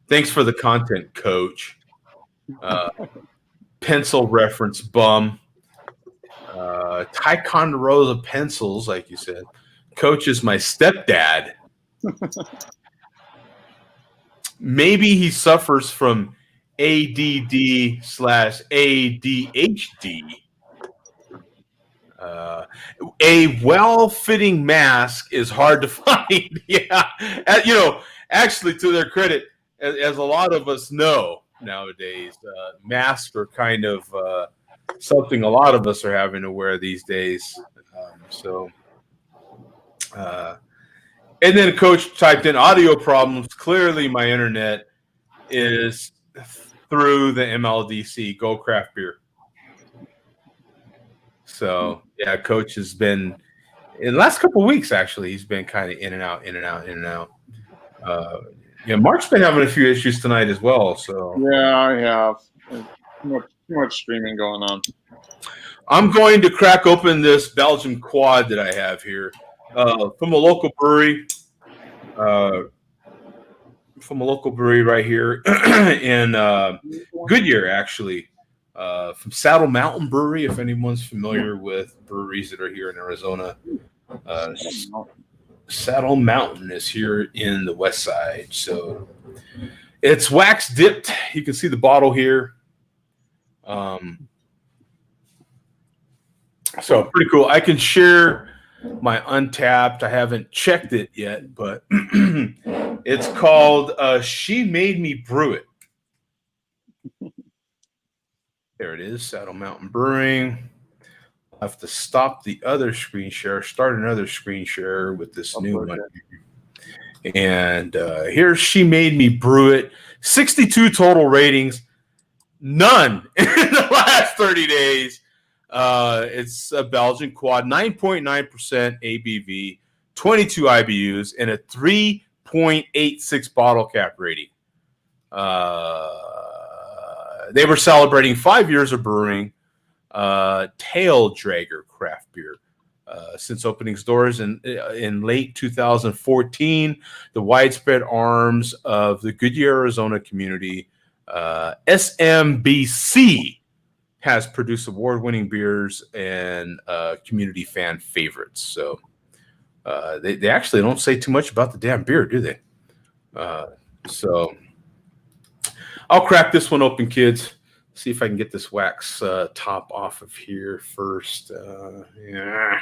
Thanks for the content, Coach. Pencil reference bum. Ticonderoga pencils, like you said. Coach is my stepdad. Maybe he suffers from ADD/ADHD. A well-fitting mask is hard to find. Yeah, actually, to their credit, as a lot of us know nowadays, masks are kind of something a lot of us are having to wear these days. And then Coach typed in audio problems. Clearly, my internet is through the MLDC. Go Craft Beer. So, yeah, Coach has been, in the last couple of weeks, actually, he's been kind of in and out. Yeah, Mark's been having a few issues tonight as well. So yeah, I have too much streaming going on. I'm going to crack open this Belgian quad that I have here from a local brewery. From a local brewery right here in Goodyear, actually. From Saddle Mountain Brewery, if anyone's familiar with breweries that are here in Arizona. Saddle Mountain is here in the west side. So it's wax dipped. You can see the bottle here. So pretty cool. I can share my Untapped. I haven't checked it yet, but it's called She Made Me Brew It. There it is, Saddle Mountain Brewing. I'll have to stop the other screen share, start another screen share with this new one. And here's She Made Me Brew It. 62 total ratings. None in the last 30 days. It's a Belgian quad, 9.9% ABV, 22 IBUs, and a 3.86 bottle cap rating. They were celebrating 5 years of brewing Tail Dragger craft beer since opening its doors in late 2014. The widespread arms of the Goodyear, Arizona community, SMBC, has produced award-winning beers and community fan favorites. So they actually don't say too much about the damn beer, do they? So I'll crack this one open, kids. See if I can get this wax top off of here first. Yeah.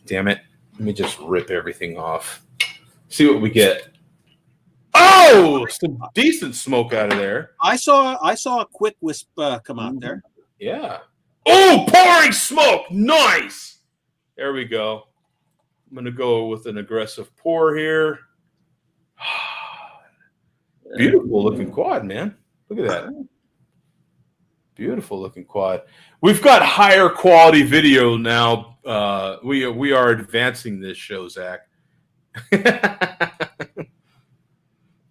Damn it. Let me just rip everything off. See what we get. Oh, some decent smoke out of there. I saw a quick wisp come out there. Yeah. Oh, pouring smoke. Nice. There we go. I'm going to go with an aggressive pour here. Beautiful looking quad, man. Look at that. Beautiful looking quad. We've got higher quality video now. We are advancing this show, Zach.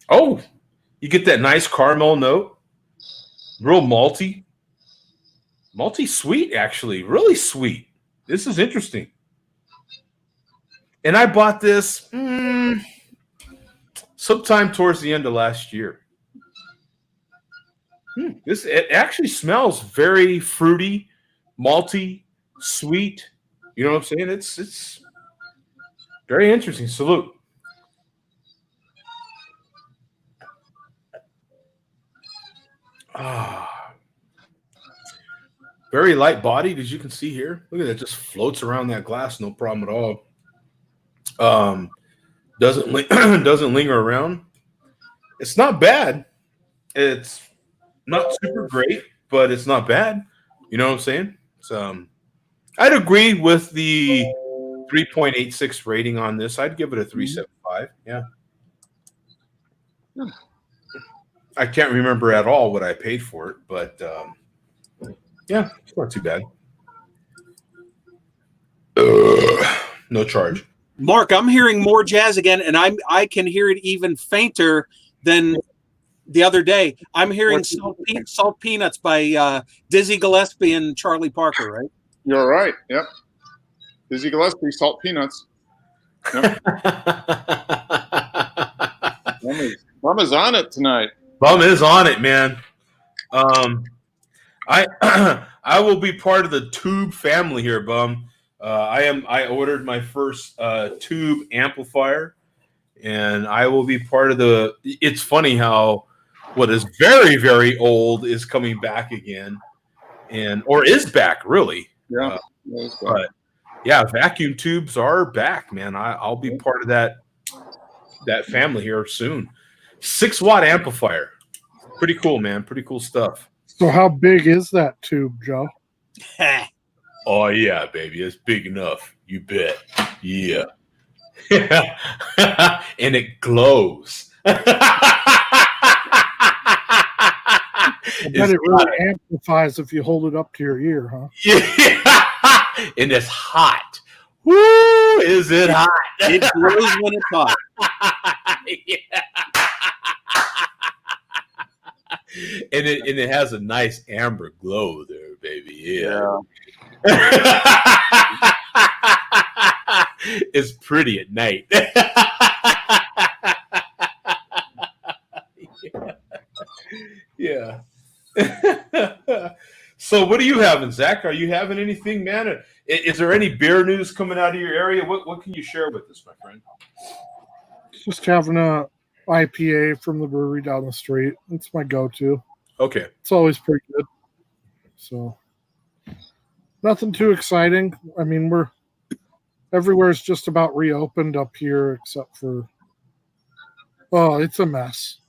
Oh, you get that nice caramel note. Real malty. Malty sweet, actually. Really sweet. This is interesting. And I bought this sometime towards the end of last year. It actually smells very fruity, malty, sweet. You know what I'm saying? It's very interesting. Salute. Very light bodied, as you can see here. Look at that, just floats around that glass, no problem at all. Doesn't linger around. It's not bad. It's not super great, but it's not bad. You know what I'm saying? So I'd agree with the 3.86 rating on this. I'd give it a 3.75. Yeah. I can't remember at all what I paid for it, but yeah, it's not too bad. No charge. Mark, I'm hearing more jazz again, and I can hear it even fainter than the other day. I'm hearing Salt Peanuts by Dizzy Gillespie and Charlie Parker, right? You're right. Yep. Dizzy Gillespie, Salt Peanuts. Yep. Bum is on it tonight. Bum is on it, man. I will be part of the Tube family here, Bum. I ordered my first Tube amplifier, and I will be part of the. It's funny how what is very, very old is coming back again, or is back really. Yeah. But yeah, vacuum tubes are back, man. I'll be part of that family here soon. 6-watt amplifier. Pretty cool, man. Pretty cool stuff. So how big is that tube, Joe? Oh, yeah, baby. It's big enough. You bet. Yeah. And it glows. I bet it really amplifies if you hold it up to your ear, huh? Yeah. And it's hot. Woo! Is it hot? It glows when it's hot. Yeah. And it has a nice amber glow there, baby. Yeah. It's pretty at night. Yeah. So, what are you having, Zach? Are you having anything, man? Is there any beer news coming out of your area? What can you share with us, my friend? Just having a IPA from the brewery down the street. It's my go-to. Okay. It's always pretty good. So nothing too exciting. I mean, everywhere's just about reopened up here except for it's a mess.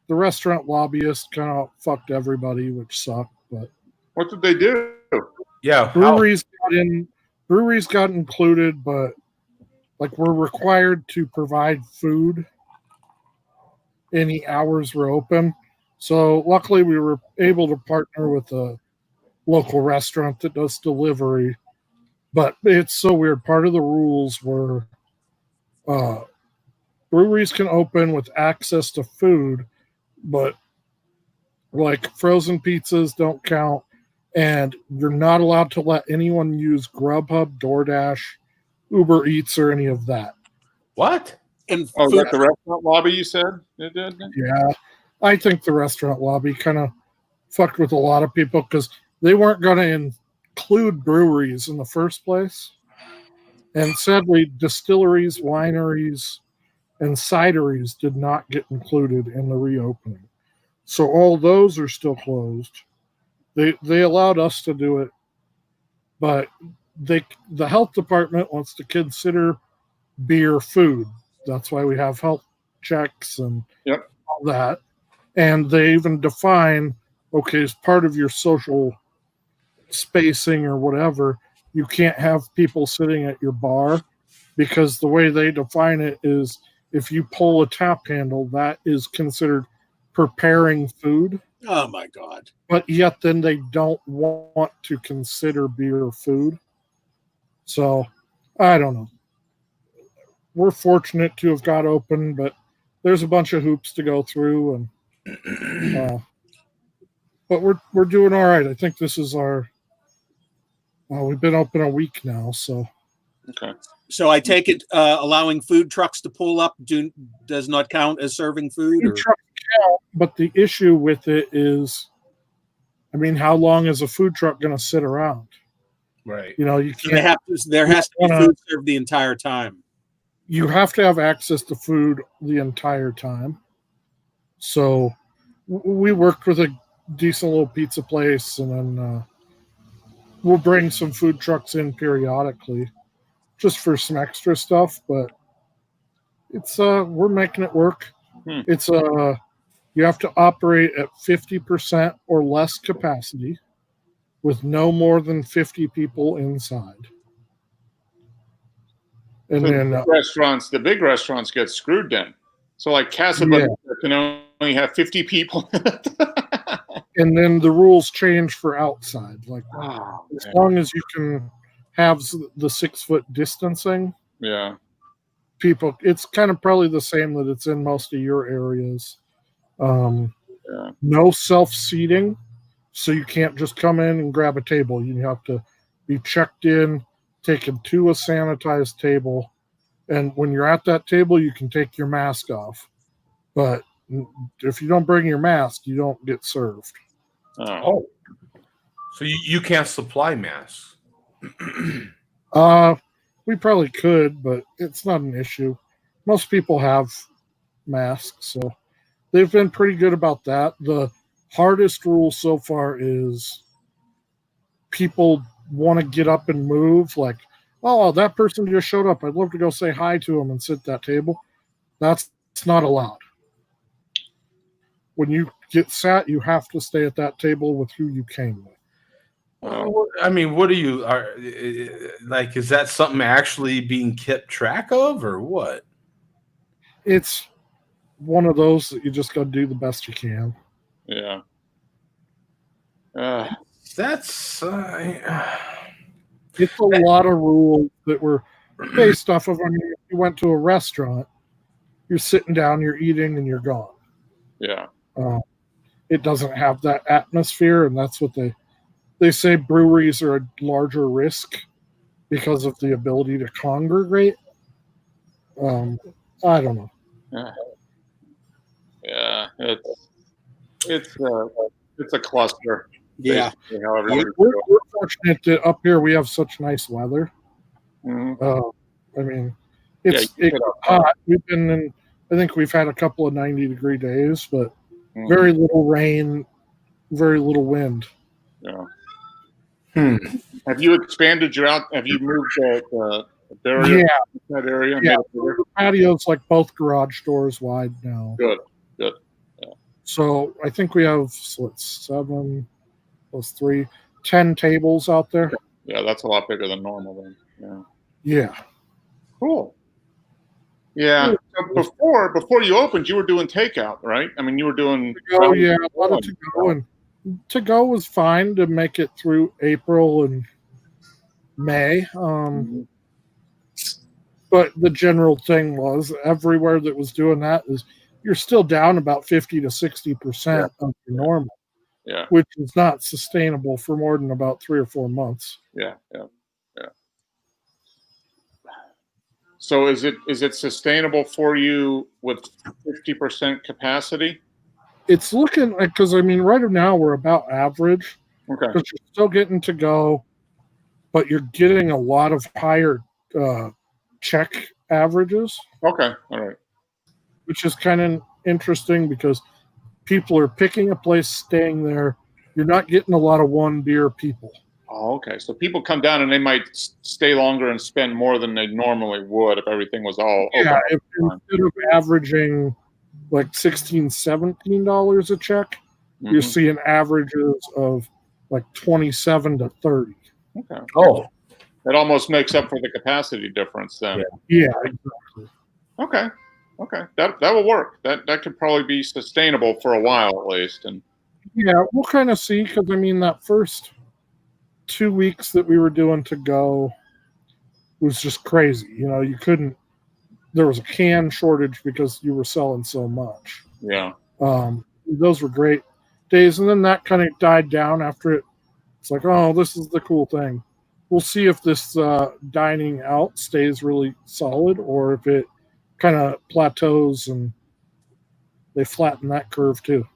The restaurant lobbyists kind of fucked everybody, which sucked. But What did they do? Yeah. breweries got included, but like we're required to provide food any hours we're open. So luckily we were able to partner with a local restaurant that does delivery. But it's so weird. Part of the rules were breweries can open with access to food, but like frozen pizzas don't count, and you're not allowed to let anyone use Grubhub, DoorDash, Uber Eats, or any of that. What? And Oh, food, that's the restaurant lobby you said it did? Yeah, I think the restaurant lobby kind of fucked with a lot of people because they weren't going to include breweries in the first place. And sadly, distilleries, wineries, and cideries did not get included in the reopening. So all those are still closed. They allowed us to do it, but the health department wants to consider beer food. That's why we have health checks and all that. And they even define, okay, as part of your social spacing or whatever, you can't have people sitting at your bar because the way they define it is if you pull a tap handle, that is considered preparing food. oh my God. But yet then they don't want to consider beer food. So I don't know. We're fortunate to have got open, but there's a bunch of hoops to go through, and but we're doing all right. I think this is our we've been open a week now, so Okay. So I take it allowing food trucks to pull up does not count as serving food? food trucks count, but the issue with it is, I mean, how long is a food truck going to sit around? Right. You know, you So can't. there has to be food served the entire time. You have to have access to food the entire time. So we worked with a decent little pizza place, and then we'll bring some food trucks in periodically just for some extra stuff, but it's we're making it work. It's you have to operate at 50% or less capacity with no more than 50 people inside. And So then the big restaurants get screwed then. So like Casa Bonita can only have 50 people. And then the rules change for outside. Like as long as you can have the 6 foot distancing. Yeah. People, it's kind of probably the same that it's in most of your areas. No self-seating, so you can't just come in and grab a table. You have to be checked in, taken to a sanitized table, and when you're at that table, you can take your mask off. But if you don't bring your mask, you don't get served. Oh. So you can't supply masks? We probably could, but it's not an issue. Most people have masks, so they've been pretty good about that. The hardest rule so far is people want to get up and move. Like, oh, that person just showed up. I'd love to go say hi to him and sit at that table. That's not allowed. When you get sat, you have to stay at that table with who you came with. I mean, what are you like? Is that something actually being kept track of, or what? It's one of those that you just got to do the best you can. Yeah. That's it's a lot of rules that were based off of. I mean, if you went to a restaurant, you're sitting down, you're eating, and you're gone. Yeah. It doesn't have that atmosphere, and that's what they they say breweries are a larger risk because of the ability to congregate. I don't know. Yeah, it's a cluster. Yeah. basically, how everybody We're feels. fortunate that up here we have such nice weather. Mhm. I mean, Yeah, it's you get up. hot. We've been in. I think we've had a couple of 90-degree days, but Mhm. very little rain, very little wind. Yeah. Hmm. Have you expanded your out? Have you moved the barrier that area? And Yeah. made it bigger? The patio's like both garage doors wide now. Good. So I think we have 7 plus 3, 10 tables out there. Yeah, that's a lot bigger than normal. Then. Yeah. Yeah. Cool. Yeah. So before you opened, you were doing takeout, right? I mean, you were doing. Oh yeah, a lot of to go, and to go was fine to make it through April and May. But the general thing was everywhere that was doing that is you're still down about 50 to 60% of your normal, Yeah. which is not sustainable for more than about 3 or 4 months. Yeah. So is it sustainable for you with 50% capacity? It's looking like, because I mean, right now we're about average Okay. because you're still getting to go, but you're getting a lot of higher check averages, Okay. All right. which is kind of interesting because people are picking a place, staying there. You're not getting a lot of one beer people. Oh, okay. So people come down and they might stay longer and spend more than they normally would if everything was all open. Yeah, if instead of averaging like $16, $17 a check, you're seeing averages of like 27 to 30. Okay. Oh, That almost makes up for the capacity difference then. Yeah, exactly. Okay. That will work. That could probably be sustainable for a while at least. And Yeah, we'll kind of see because I mean that first 2 weeks that we were doing to go was just crazy. You know, you couldn't. There was a can shortage because you were selling so much. yeah. Those were great days, and then that kind of died down after it. It's like, oh, this is the cool thing. We'll see if this dining out stays really solid or if it kind of plateaus and they flatten that curve too.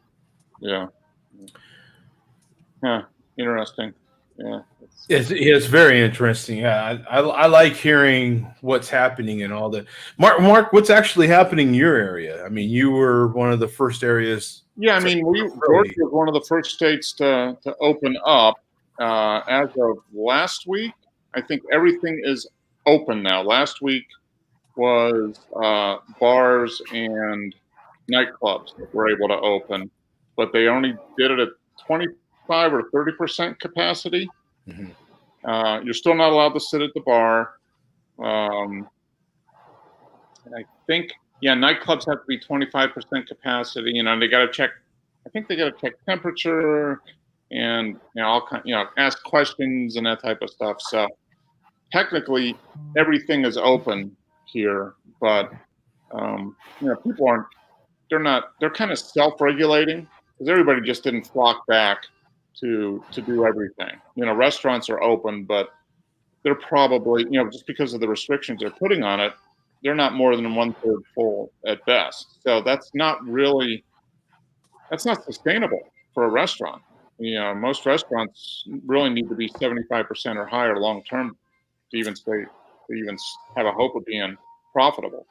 Yeah. Interesting. Yeah. it's very interesting. Yeah, I like hearing what's happening and all that. Mark, what's actually happening in your area? I mean, you were one of the first areas. Yeah, I mean, Georgia was one of the first states to open up. As of last week, I think everything is open now. Last week was bars and nightclubs that were able to open, but they only did it at 25 or 30% capacity. You're still not allowed to sit at the bar. And I think, nightclubs have to be 25% capacity. You know, they got to check. I think they got to check temperature and ask questions and that type of stuff. So technically, everything is open here, but people aren't. They're kind of self-regulating because everybody just didn't flock back to do everything. You know, restaurants are open, but they're probably, just because of the restrictions they're putting on it, they're not more than 1/3 full at best. So that's not sustainable for a restaurant. You know, most restaurants really need to be 75% or higher long term to even have a hope of being profitable.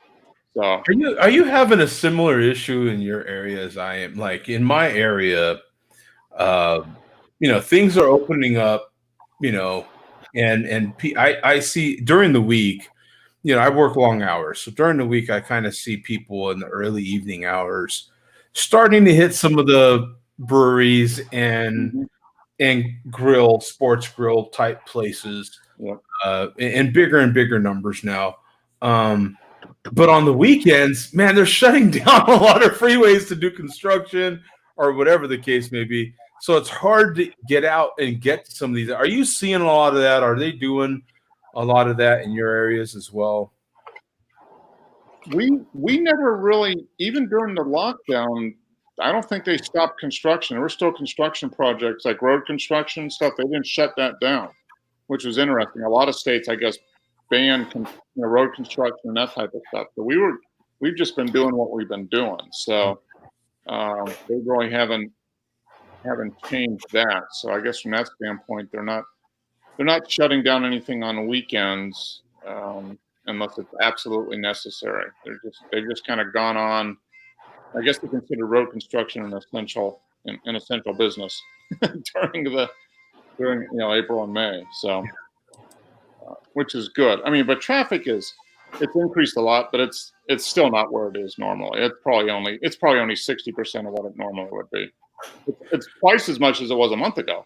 So Are you having a similar issue in your area as I am? Like in my area, things are opening up, and I see during the week, I work long hours. So during the week, I kind of see people in the early evening hours starting to hit some of the breweries and sports grill type places, in bigger and bigger numbers now. But on the weekends, man, they're shutting down a lot of freeways to do construction or whatever the case may be. So it's hard to get out and get to some of these. Are you seeing a lot of that? Are they doing a lot of that in your areas as well? we never really, even during the lockdown, I don't think they stopped construction. There were still construction projects like road construction and stuff. They didn't shut that down, which was interesting. A lot of states, I guess, banned road construction and that type of stuff. But we've just been doing what we've been doing. So they really haven't changed that. So I guess from that standpoint, they're not shutting down anything on weekends unless it's absolutely necessary. They've just kind of gone on. I guess they consider road construction an essential business during April and May. So, which is good. I mean, but traffic it's increased a lot, but it's still not where it is normally. It's probably only 60% of what it normally would be. It's twice as much as it was a month ago.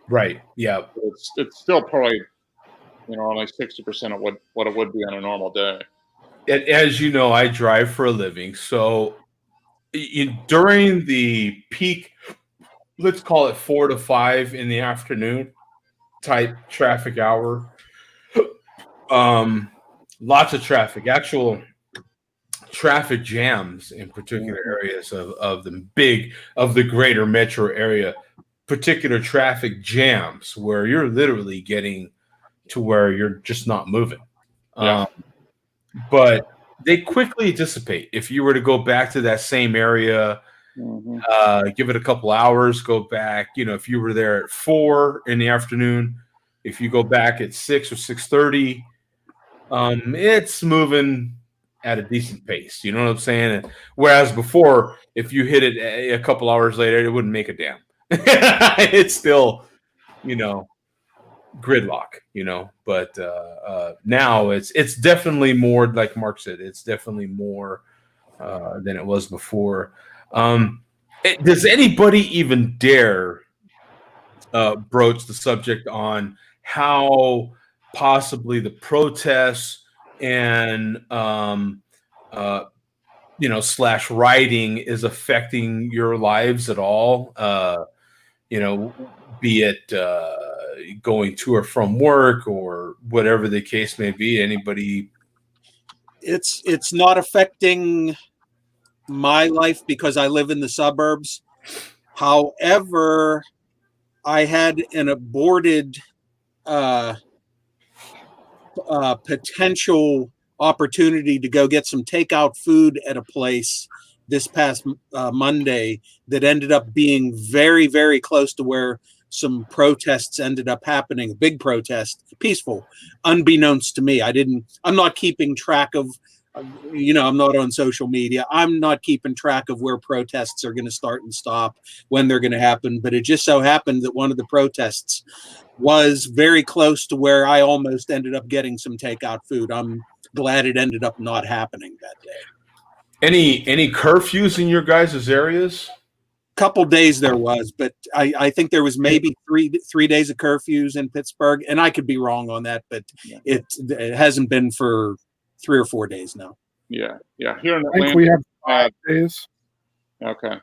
Right. Yeah. It's still probably only 60% of what it would be on a normal day. As you know, I drive for a living, so during the peak, let's call it 4 to 5 in the afternoon type traffic hour, lots of traffic, actual traffic jams in particular areas of the greater metro area, particular traffic jams where you're literally getting to where you're just not moving. Yeah. But they quickly dissipate. If you were to go back to that same area, give it a couple hours, go back, if you were there at 4 in the afternoon, if you go back at 6 or 6:30, it's moving at a decent pace. You know what I'm saying? Whereas before, if you hit it a couple hours later, it wouldn't make a damn. It's still, gridlock, but now it's definitely more, like Mark said, it's definitely more than it was before. Does anybody even dare broach the subject on how possibly the protests and slash rioting is affecting your lives at all? Be it going to or from work or whatever the case may be. Anybody? It's not affecting my life because I live in the suburbs. However, I had an aborted potential opportunity to go get some takeout food at a place this past Monday that ended up being very, very close to where some protests ended up happening. A big protest, peaceful, unbeknownst to me. I'm not keeping track of, I'm not on social media. I'm not keeping track of where protests are going to start and stop, when they're going to happen. But it just so happened that one of the protests was very close to where I almost ended up getting some takeout food. I'm glad it ended up not happening that day. Any curfews in your guys' areas? Couple days there was, but I think there was maybe three days of curfews in Pittsburgh, and I could be wrong on that, but it hasn't been for 3 or 4 days now. Yeah. Here in I think we have 5 days. Okay.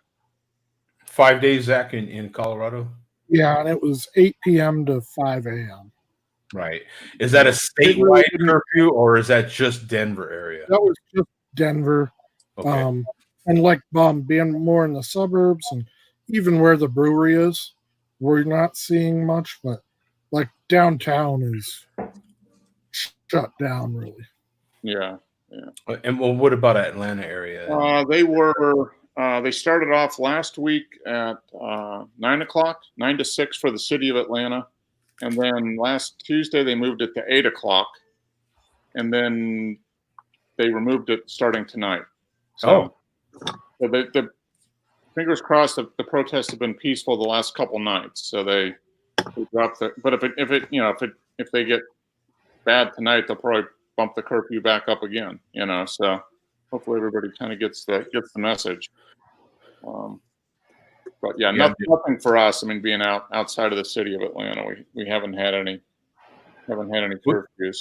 5 days, Zach, in Colorado? Yeah, and it was 8 p.m. to 5 a.m. Right. Is that a statewide curfew, or is that just Denver area? That was just Denver. Okay. And like being more in the suburbs and even where the brewery is, we're not seeing much, but like downtown is shut down really. Yeah. And well, what about Atlanta area? They started off last week at 9 o'clock, 9 to 6 for the city of Atlanta. And then last Tuesday, they moved it to 8 o'clock. And then they removed it starting tonight. So the fingers crossed that the protests have been peaceful the last couple nights. So they dropped the, but if they get bad tonight, they'll probably bump the curfew back up again, so hopefully everybody kind of gets the message. But yeah, nothing for us. I mean, being outside of the city of Atlanta, we haven't had any curfews.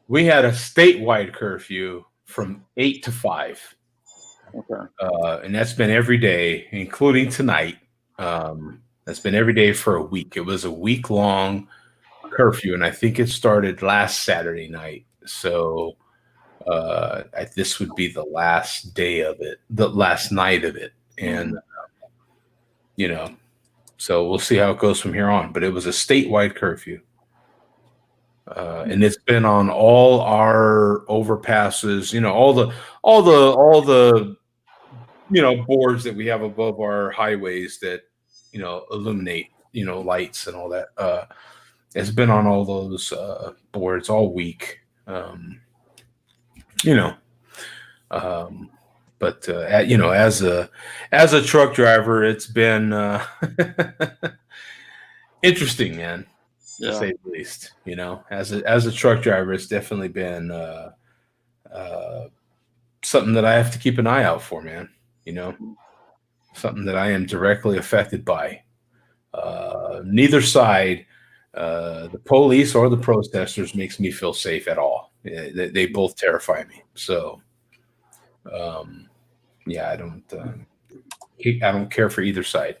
We had a statewide curfew from 8 to 5. Okay. And that's been every day, including tonight. That's been every day for a week. It was a week-long curfew, and I think it started last Saturday night. So this would be the last day of it, the last night of it. And you know. So we'll see how it goes from here on. But it was a statewide curfew. And it's been on all our overpasses, all the boards that we have above our highways that illuminate lights and all that. It's been on all those boards all week. But as a truck driver, it's been interesting, man. To say the least, as a truck driver, it's definitely been something that I have to keep an eye out for, man. Something that I am directly affected by. Neither side, the police or the protesters, makes me feel safe at all. They both terrify me. So, I don't care for either side.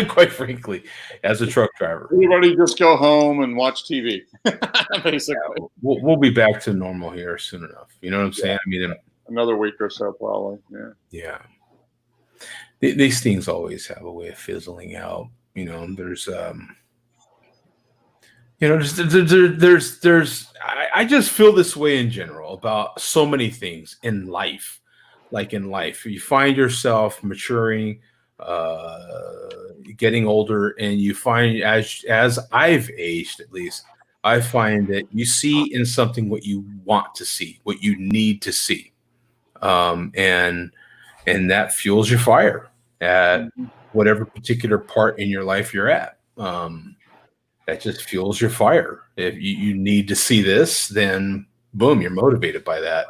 Quite frankly, as a truck driver, everybody just go home and watch TV. Basically, we'll be back to normal here soon enough. You know what I'm saying? I mean, another week or so, probably. Yeah. These things always have a way of fizzling out. There's I just feel this way in general about so many things in life. Like in life, you find yourself maturing, getting older, and you find as I've aged, at least, I find that you see in something what you want to see, what you need to see, and that fuels your fire at whatever particular part in your life you're at. That just fuels your fire. If you need to see this, then boom, you're motivated by that.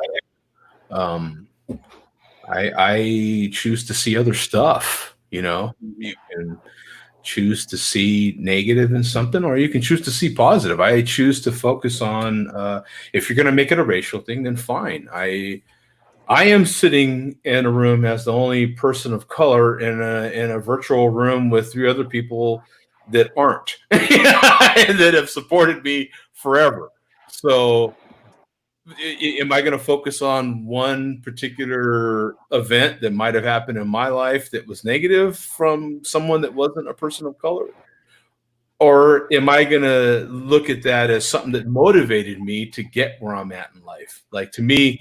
I choose to see other stuff. You can choose to see negative in something, or you can choose to see positive. I choose to focus on, if you're going to make it a racial thing, then fine. I am sitting in a room as the only person of color in a virtual room with 3 other people that aren't, and that have supported me forever. So am I going to focus on one particular event that might have happened in my life that was negative from someone that wasn't a person of color? Or am I going to look at that as something that motivated me to get where I'm at in life? Like, to me,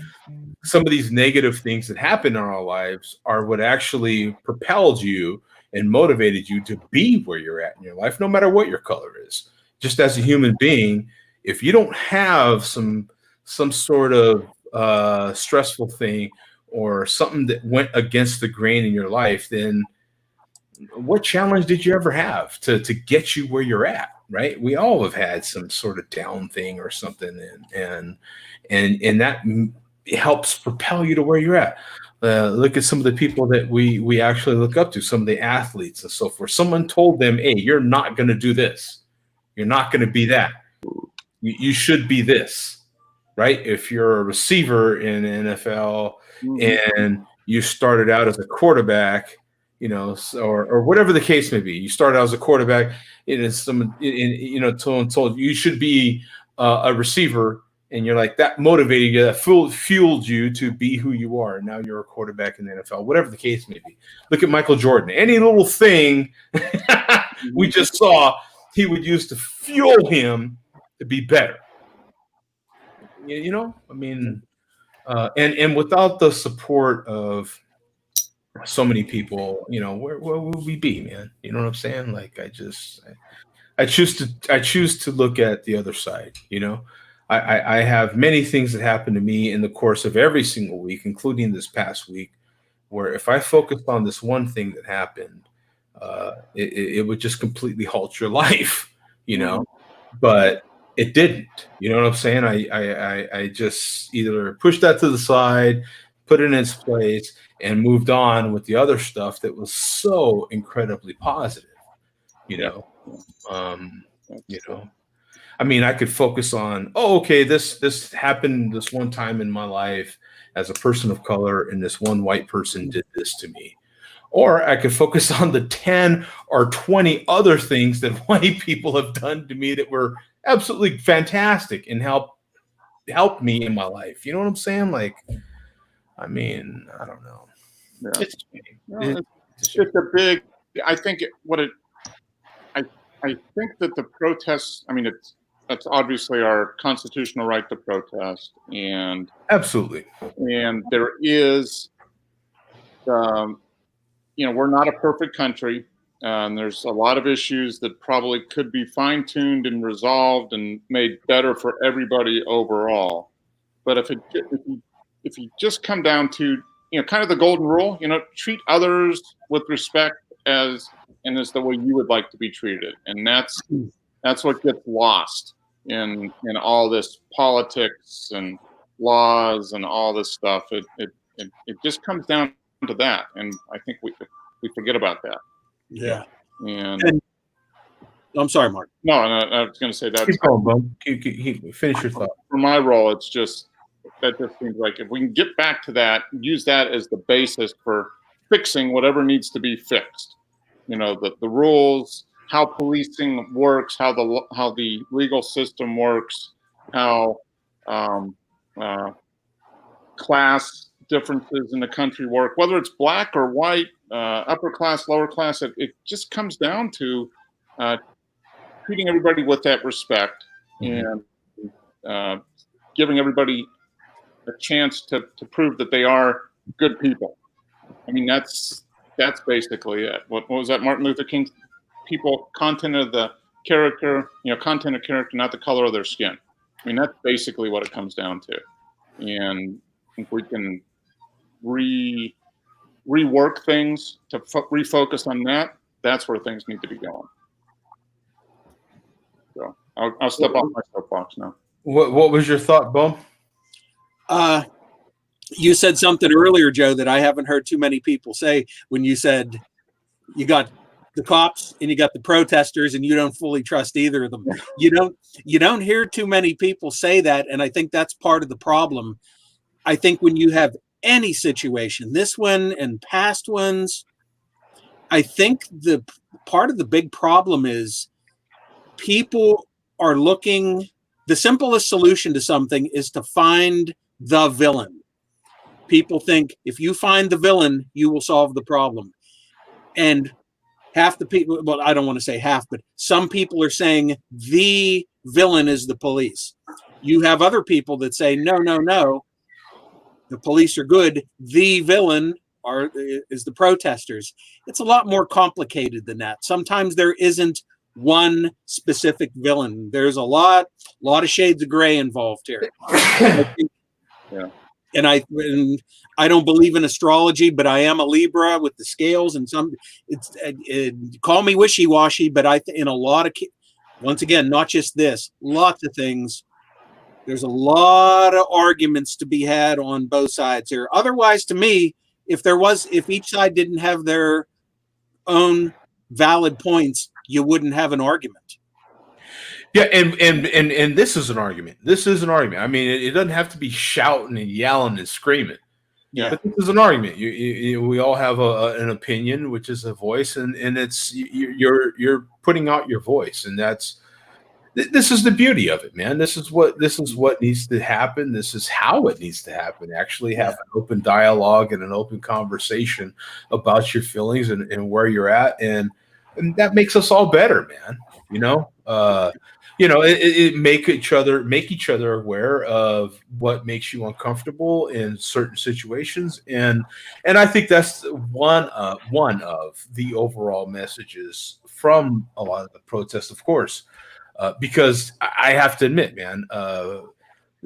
some of these negative things that happen in our lives are what actually propelled you and motivated you to be where you're at in your life, no matter what your color is. Just as a human being, if you don't have some sort of stressful thing or something that went against the grain in your life, then what challenge did you ever have to get you where you're at? Right? We all have had some sort of down thing or something, and that helps propel you to where you're at. Look at some of the people that we actually look up to, some of the athletes and so forth. Someone told them, "Hey, you're not going to do this. You're not going to be that. You should be this." Right? If you're a receiver in the NFL and you started out as a quarterback, or whatever the case may be, you started out as a quarterback, someone told you should be a receiver, and you're like, that motivated you, that fueled you to be who you are. And now you're a quarterback in the NFL, whatever the case may be. Look at Michael Jordan. Any little thing we just saw, he would use to fuel him to be better. I mean, and without the support of so many people, where would we be, man? You know what I'm saying? Like, I choose to look at the other side. I have many things that happen to me in the course of every single week, including this past week, where if I focused on this one thing that happened, it would just completely halt your life, but it didn't. You know what I'm saying? I just either pushed that to the side, put it in its place, and moved on with the other stuff that was so incredibly positive. I mean, I could focus on, okay, this happened this one time in my life as a person of color, and this one white person did this to me. Or I could focus on the 10 or 20 other things that white people have done to me that were absolutely fantastic and helped me in my life. You know what I'm saying? Like, I mean, I don't know. Yeah. It's a big. I think I think that the protests. I mean, that's obviously our constitutional right to protest, and Absolutely. there is, we're not a perfect country. And there's a lot of issues that probably could be fine-tuned and resolved and made better for everybody overall. But if you just come down to, kind of the golden rule, treat others with respect as the way you would like to be treated, and that's what gets lost in all this politics and laws and all this stuff. It just comes down to that, and I think we forget about that. Yeah. And I'm sorry, Mark. No, I was going to say that. Keep going, Bum. Finish your thought. For my role, that just seems like if we can get back to that, use that as the basis for fixing whatever needs to be fixed. The rules, how policing works, how the legal system works, how class differences in the country work, whether it's black or white, upper class, lower class. It just comes down to treating everybody with that respect and giving everybody a chance to prove that they are good people. I mean, that's basically it. What was that Martin Luther King? People, content of character, not the color of their skin. I mean, that's basically what it comes down to. And if we can rework things to refocus on that, that's where things need to be going. So I'll step off my soapbox now. What was your thought, Bum? You said something earlier, Joe, that I haven't heard too many people say when you said you got the cops and you got the protesters and you don't fully trust either of them. You don't hear too many people say that, and I think that's part of the problem. I think when you have any situation, this one and past ones, I think the part of the big problem is people are looking, the simplest solution to something is to find the villain. People think if you find the villain, you will solve the problem. And half the people, well, I don't want to say half, but some people are saying the villain is the police. You have other people that say, no, the police are good. The villain is the protesters. It's a lot more complicated than that. Sometimes there isn't one specific villain. There's a lot of shades of gray involved here. Yeah. And I don't believe in astrology, but I am a Libra with the scales, and call me wishy-washy, but in a lot of, once again, not just this, lots of things. There's a lot of arguments to be had on both sides here. Otherwise, to me, if each side didn't have their own valid points, you wouldn't have an argument. Yeah, and this is an argument. This is an argument. I mean, it doesn't have to be shouting and yelling and screaming. Yeah, but this is an argument. We all have an opinion, which is a voice, and it's you're putting out your voice, and this is the beauty of it, man. This is what needs to happen. This is how it needs to happen. Actually, have an open dialogue and an open conversation about your feelings and where you're at, and that makes us all better, man. Make each other aware of what makes you uncomfortable in certain situations, and I think that's one of the overall messages from a lot of the protests, of course, because I have to admit, man,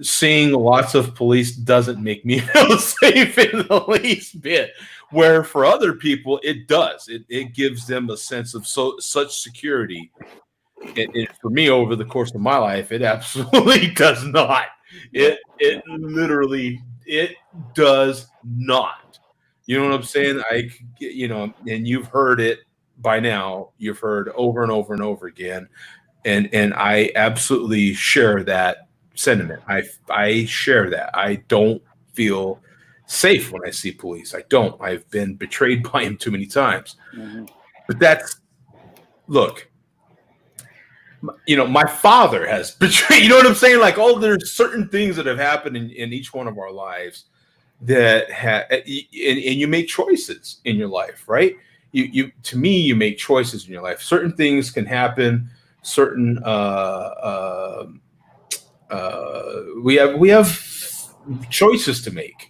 seeing lots of police doesn't make me feel safe in the least bit. Where for other people, it does. It gives them a sense of such security. For me, over the course of my life, it absolutely does not. It literally does not. You know what I'm saying? And you've heard it by now. You've heard over and over and over again, and I absolutely share that sentiment. I share that. I don't feel safe when I see police. I don't. I've been betrayed by them too many times. Mm-hmm. But look. My father has betrayed. You know what I'm saying? Like, there's certain things that have happened in each one of our lives that and you make choices in your life, right? you to me, you make choices in your life. Certain things can happen. Certain we have choices to make.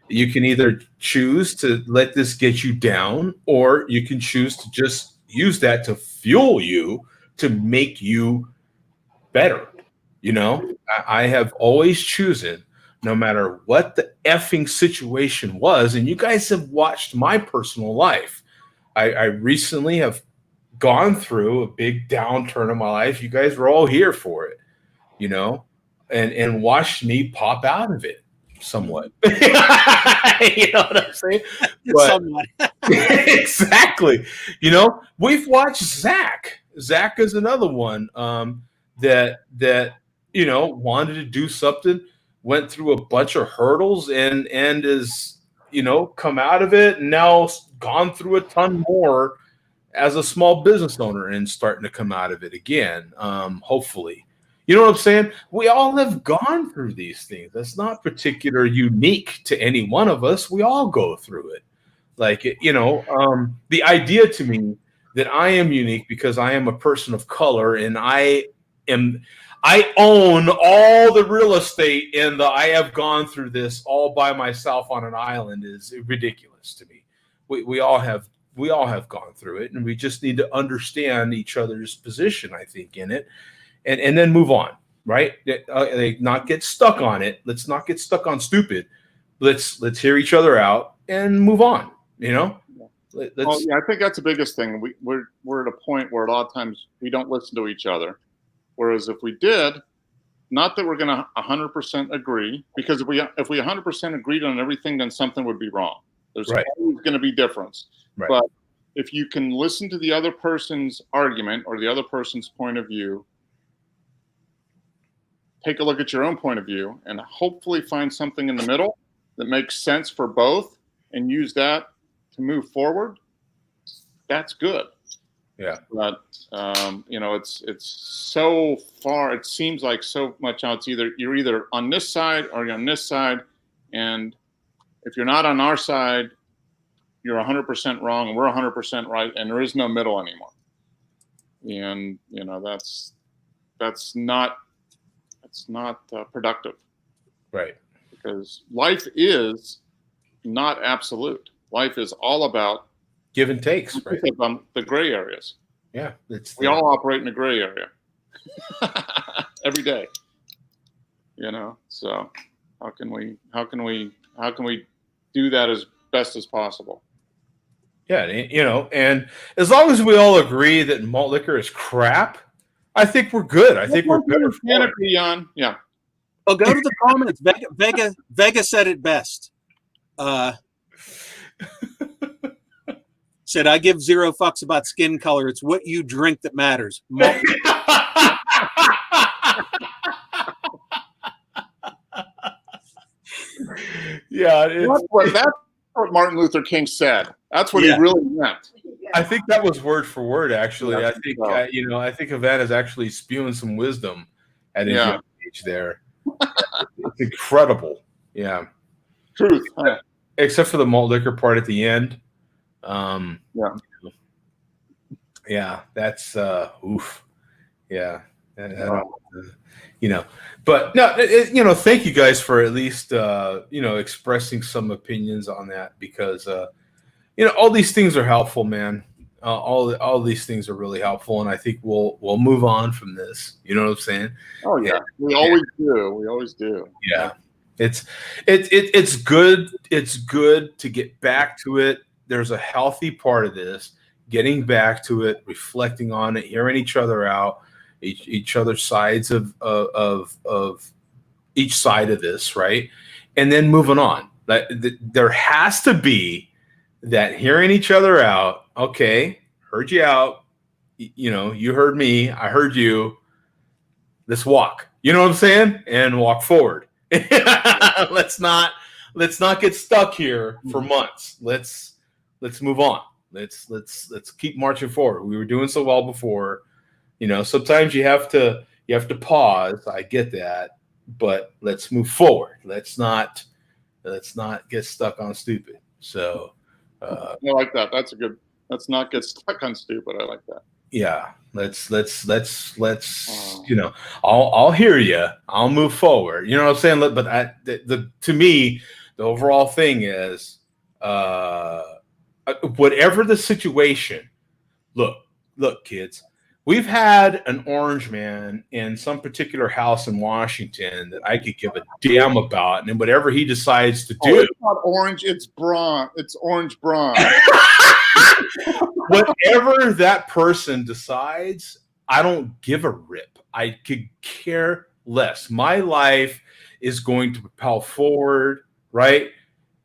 You can either choose to let this get you down, or you can choose to just use that to fuel you, to make you better. You know, I have always chosen, no matter what the effing situation was, and you guys have watched my personal life. I recently have gone through a big downturn in my life. You guys were all here for it, you know, and watched me pop out of it somewhat. You know what I'm saying? But, Somewhat. exactly. You know, we've watched Zach. Zach is another one that you know wanted to do something, went through a bunch of hurdles, and is, you know, come out of it, and now gone through a ton more as a small business owner and starting to come out of it again. Hopefully, you know what I'm saying? We all have gone through these things. That's not particular unique to any one of us. We all go through it. Like, you know, the idea to me that I am unique because I am a person of color and I own all the real estate and I have gone through this all by myself on an island is ridiculous to me. We all have gone through it, and we just need to understand each other's position, I think, in it, and then move on, right? Not get stuck on it. Let's not get stuck on stupid. Let's hear each other out and move on. You know. Well, yeah, I think that's the biggest thing. We're at a point where a lot of times we don't listen to each other. Whereas if we did, not that we're going to 100% agree, because if we 100% agreed on everything, then something would be wrong. There's always going to be difference. Right. But if you can listen to the other person's argument or the other person's point of view, take a look at your own point of view, and hopefully find something in the middle that makes sense for both, and use that to move forward, that's good. Yeah. But you know, it's so far. It seems like so much out. You're either on this side or you're on this side, and if you're not on our side, you're 100% wrong, and we're 100% right, and there is no middle anymore. And you know, that's not productive. Right. Because life is not absolute. Life is all about give and takes, right? The gray areas. Yeah, we all operate in the gray area every day. You know, so how can we do that as best as possible? Yeah, you know, and as long as we all agree that malt liquor is crap, I think we're good. I think we're better for it. Beyond, yeah. Well, go to the comments. Vega said it best. Said, I give zero fucks about skin color. It's what you drink that matters. Yeah, that's what Martin Luther King said. That's what he really meant. I think that was word for word, actually. Yeah, I think I think Havana's actually spewing some wisdom at his young age there. It's incredible. Yeah. Truth. Except for the malt liquor part at the end. Yeah, that's oof. Yeah. You know, but no, you know, thank you guys for at least you know, expressing some opinions on that, because you know, all these things are helpful, man. All these things are really helpful, and I think we'll move on from this. You know what I'm saying? Oh yeah, we always do. We always do. Yeah, it's good. It's good to get back to it. There's a healthy part of this, getting back to it, reflecting on it, hearing each other out, each other's sides of each side of this, right? And then moving on. There has to be that hearing each other out. Okay, heard you out. You know, you heard me. I heard you. Let's walk. You know what I'm saying? And walk forward. Let's not get stuck here for months. Let's move on. Let's keep marching forward. We were doing so well before. You know, sometimes you have to pause. I get that, but let's move forward. Let's not get stuck on stupid. So I like that. That's a good Let's not get stuck on stupid. I like that. Yeah, let's you know, I'll hear you. I'll move forward. You know what I'm saying? But to me, the overall thing is, whatever the situation. Look, kids. We've had an orange man in some particular house in Washington that I could give a damn about, and then whatever he decides to do, it's not orange. It's brawn. It's orange brawn. whatever that person decides, I don't give a rip. I could care less. My life is going to propel forward, right?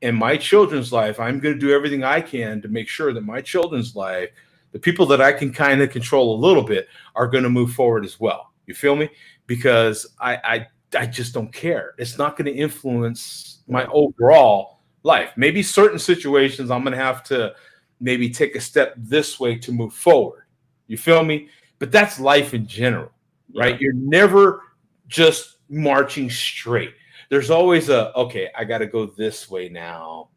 In my children's life, I'm going to do everything I can to make sure that my children's life, the people that I can kind of control a little bit, are going to move forward as well. You feel me? Because I just don't care. It's not going to influence my overall life. Maybe certain situations I'm going to have to maybe take a step this way to move forward. You feel me? But that's life in general, right? You're never just marching straight. There's always okay, I got to go this way now.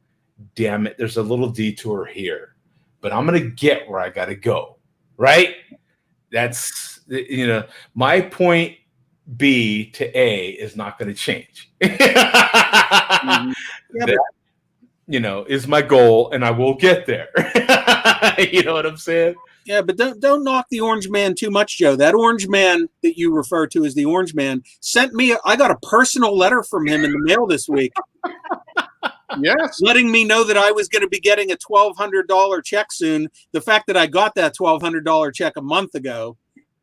Damn it. There's a little detour here, but I'm going to get where I got to go, right? That's, you know, my point B to A is not going to change. That, you know, is my goal, and I will get there. You know what I'm saying? Yeah, but don't knock the orange man too much, Joe. That orange man that you refer to as the orange man sent me. I got a personal letter from him in the mail this week. Yes, letting me know that I was going to be getting a $1,200 check soon. The fact that I got that $1,200 check a month ago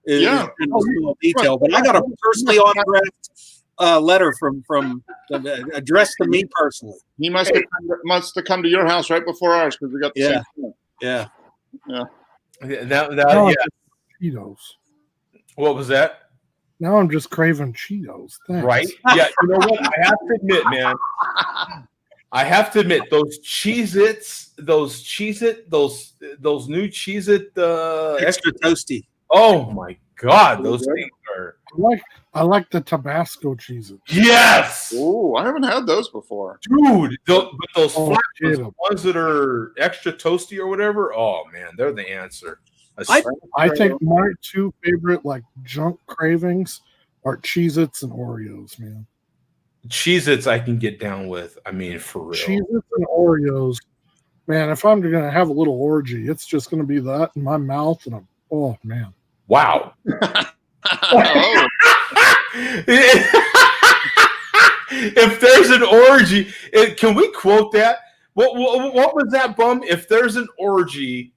is a little detail. But I got a personally autographed letter from addressed to me personally. He must have come to your house right before ours because we got the same thing. Yeah. Cheetos. What was that? Now I'm just craving Cheetos. Thanks. Right? Yeah. You know what? I have to admit, man. I have to admit, those Cheez-Its, those new Cheez-It extra toasty. Oh my God, those things are. I like the Tabasco Cheez-Its. Yes. Oh, I haven't had those before, dude. Those ones that are extra toasty or whatever. Oh man, they're the answer. I think my two favorite like junk cravings are Cheez-Its and Oreos, man. Cheez-Its I can get down with. I mean, for real. Cheez-Its and Oreos. Man, if I'm going to have a little orgy, it's just going to be that in my mouth. And oh, man. Wow. If there's an orgy, can we quote that? What was that, Bum? If there's an orgy,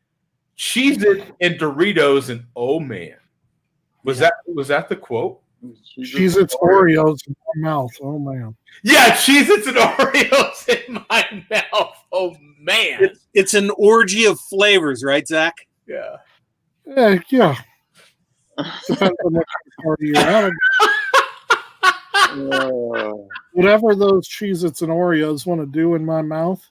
Cheez-It and Doritos and oh, man. Was that the quote? Cheez-Its, Oreos in my mouth. Oh, man. Yeah, Cheez-Its and Oreos in my mouth. Oh, man. It's an orgy of flavors, right, Zach? Yeah. Yeah. Depends on what party you're at. Whatever those Cheez-Its and Oreos want to do in my mouth,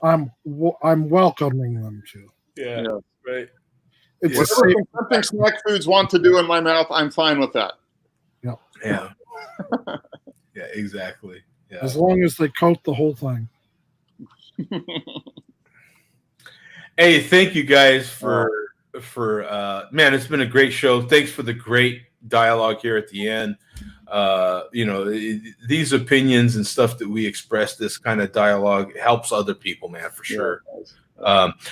I'm welcoming them to. Yeah. Right. It's something snack foods want to do in my mouth, I'm fine with that. Yeah. Yeah, exactly. Yeah. As long as they coat the whole thing. Hey, thank you guys for man, it's been a great show. Thanks for the great dialogue here at the end. You know, these opinions and stuff that we express, this kind of dialogue helps other people, man, for sure.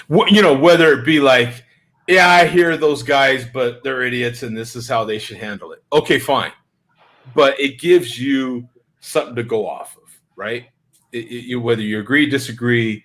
You know, whether it be like, yeah, I hear those guys, but they're idiots and this is how they should handle it. Okay, fine. But it gives you something to go off of, right? Whether you agree, disagree,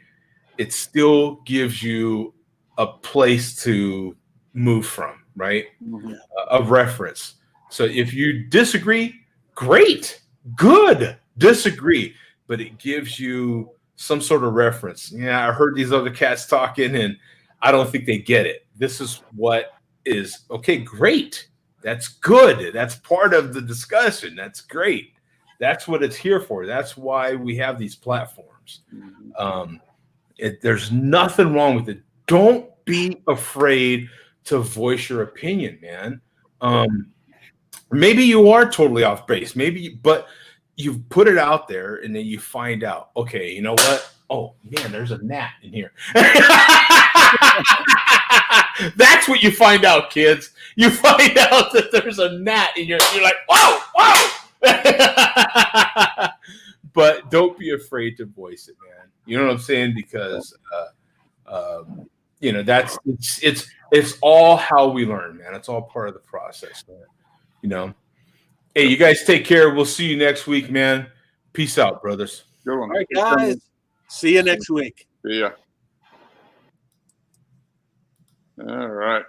it still gives you a place to move from, right? Mm-hmm. A reference. So if you disagree, great, good, disagree, but it gives you some sort of reference. Yeah, I heard these other cats talking and I don't think they get it. This is what is okay, great. That's good. That's part of the discussion. That's great. That's what it's here for. That's why we have these platforms. There's nothing wrong with it. Don't be afraid to voice your opinion, man. Maybe you are totally off base. But you put it out there and then you find out, okay, you know what? Oh, man, there's a gnat in here. That's what you find out, kids. You find out that there's a gnat, and you're like, whoa, whoa. But don't be afraid to voice it, man. You know what I'm saying? Because that's it's all how we learn, man. It's all part of the process, man. Hey, you guys take care. We'll see you next week, man. Peace out, brothers. Good one. All right, guys. See you next week. See ya. All right.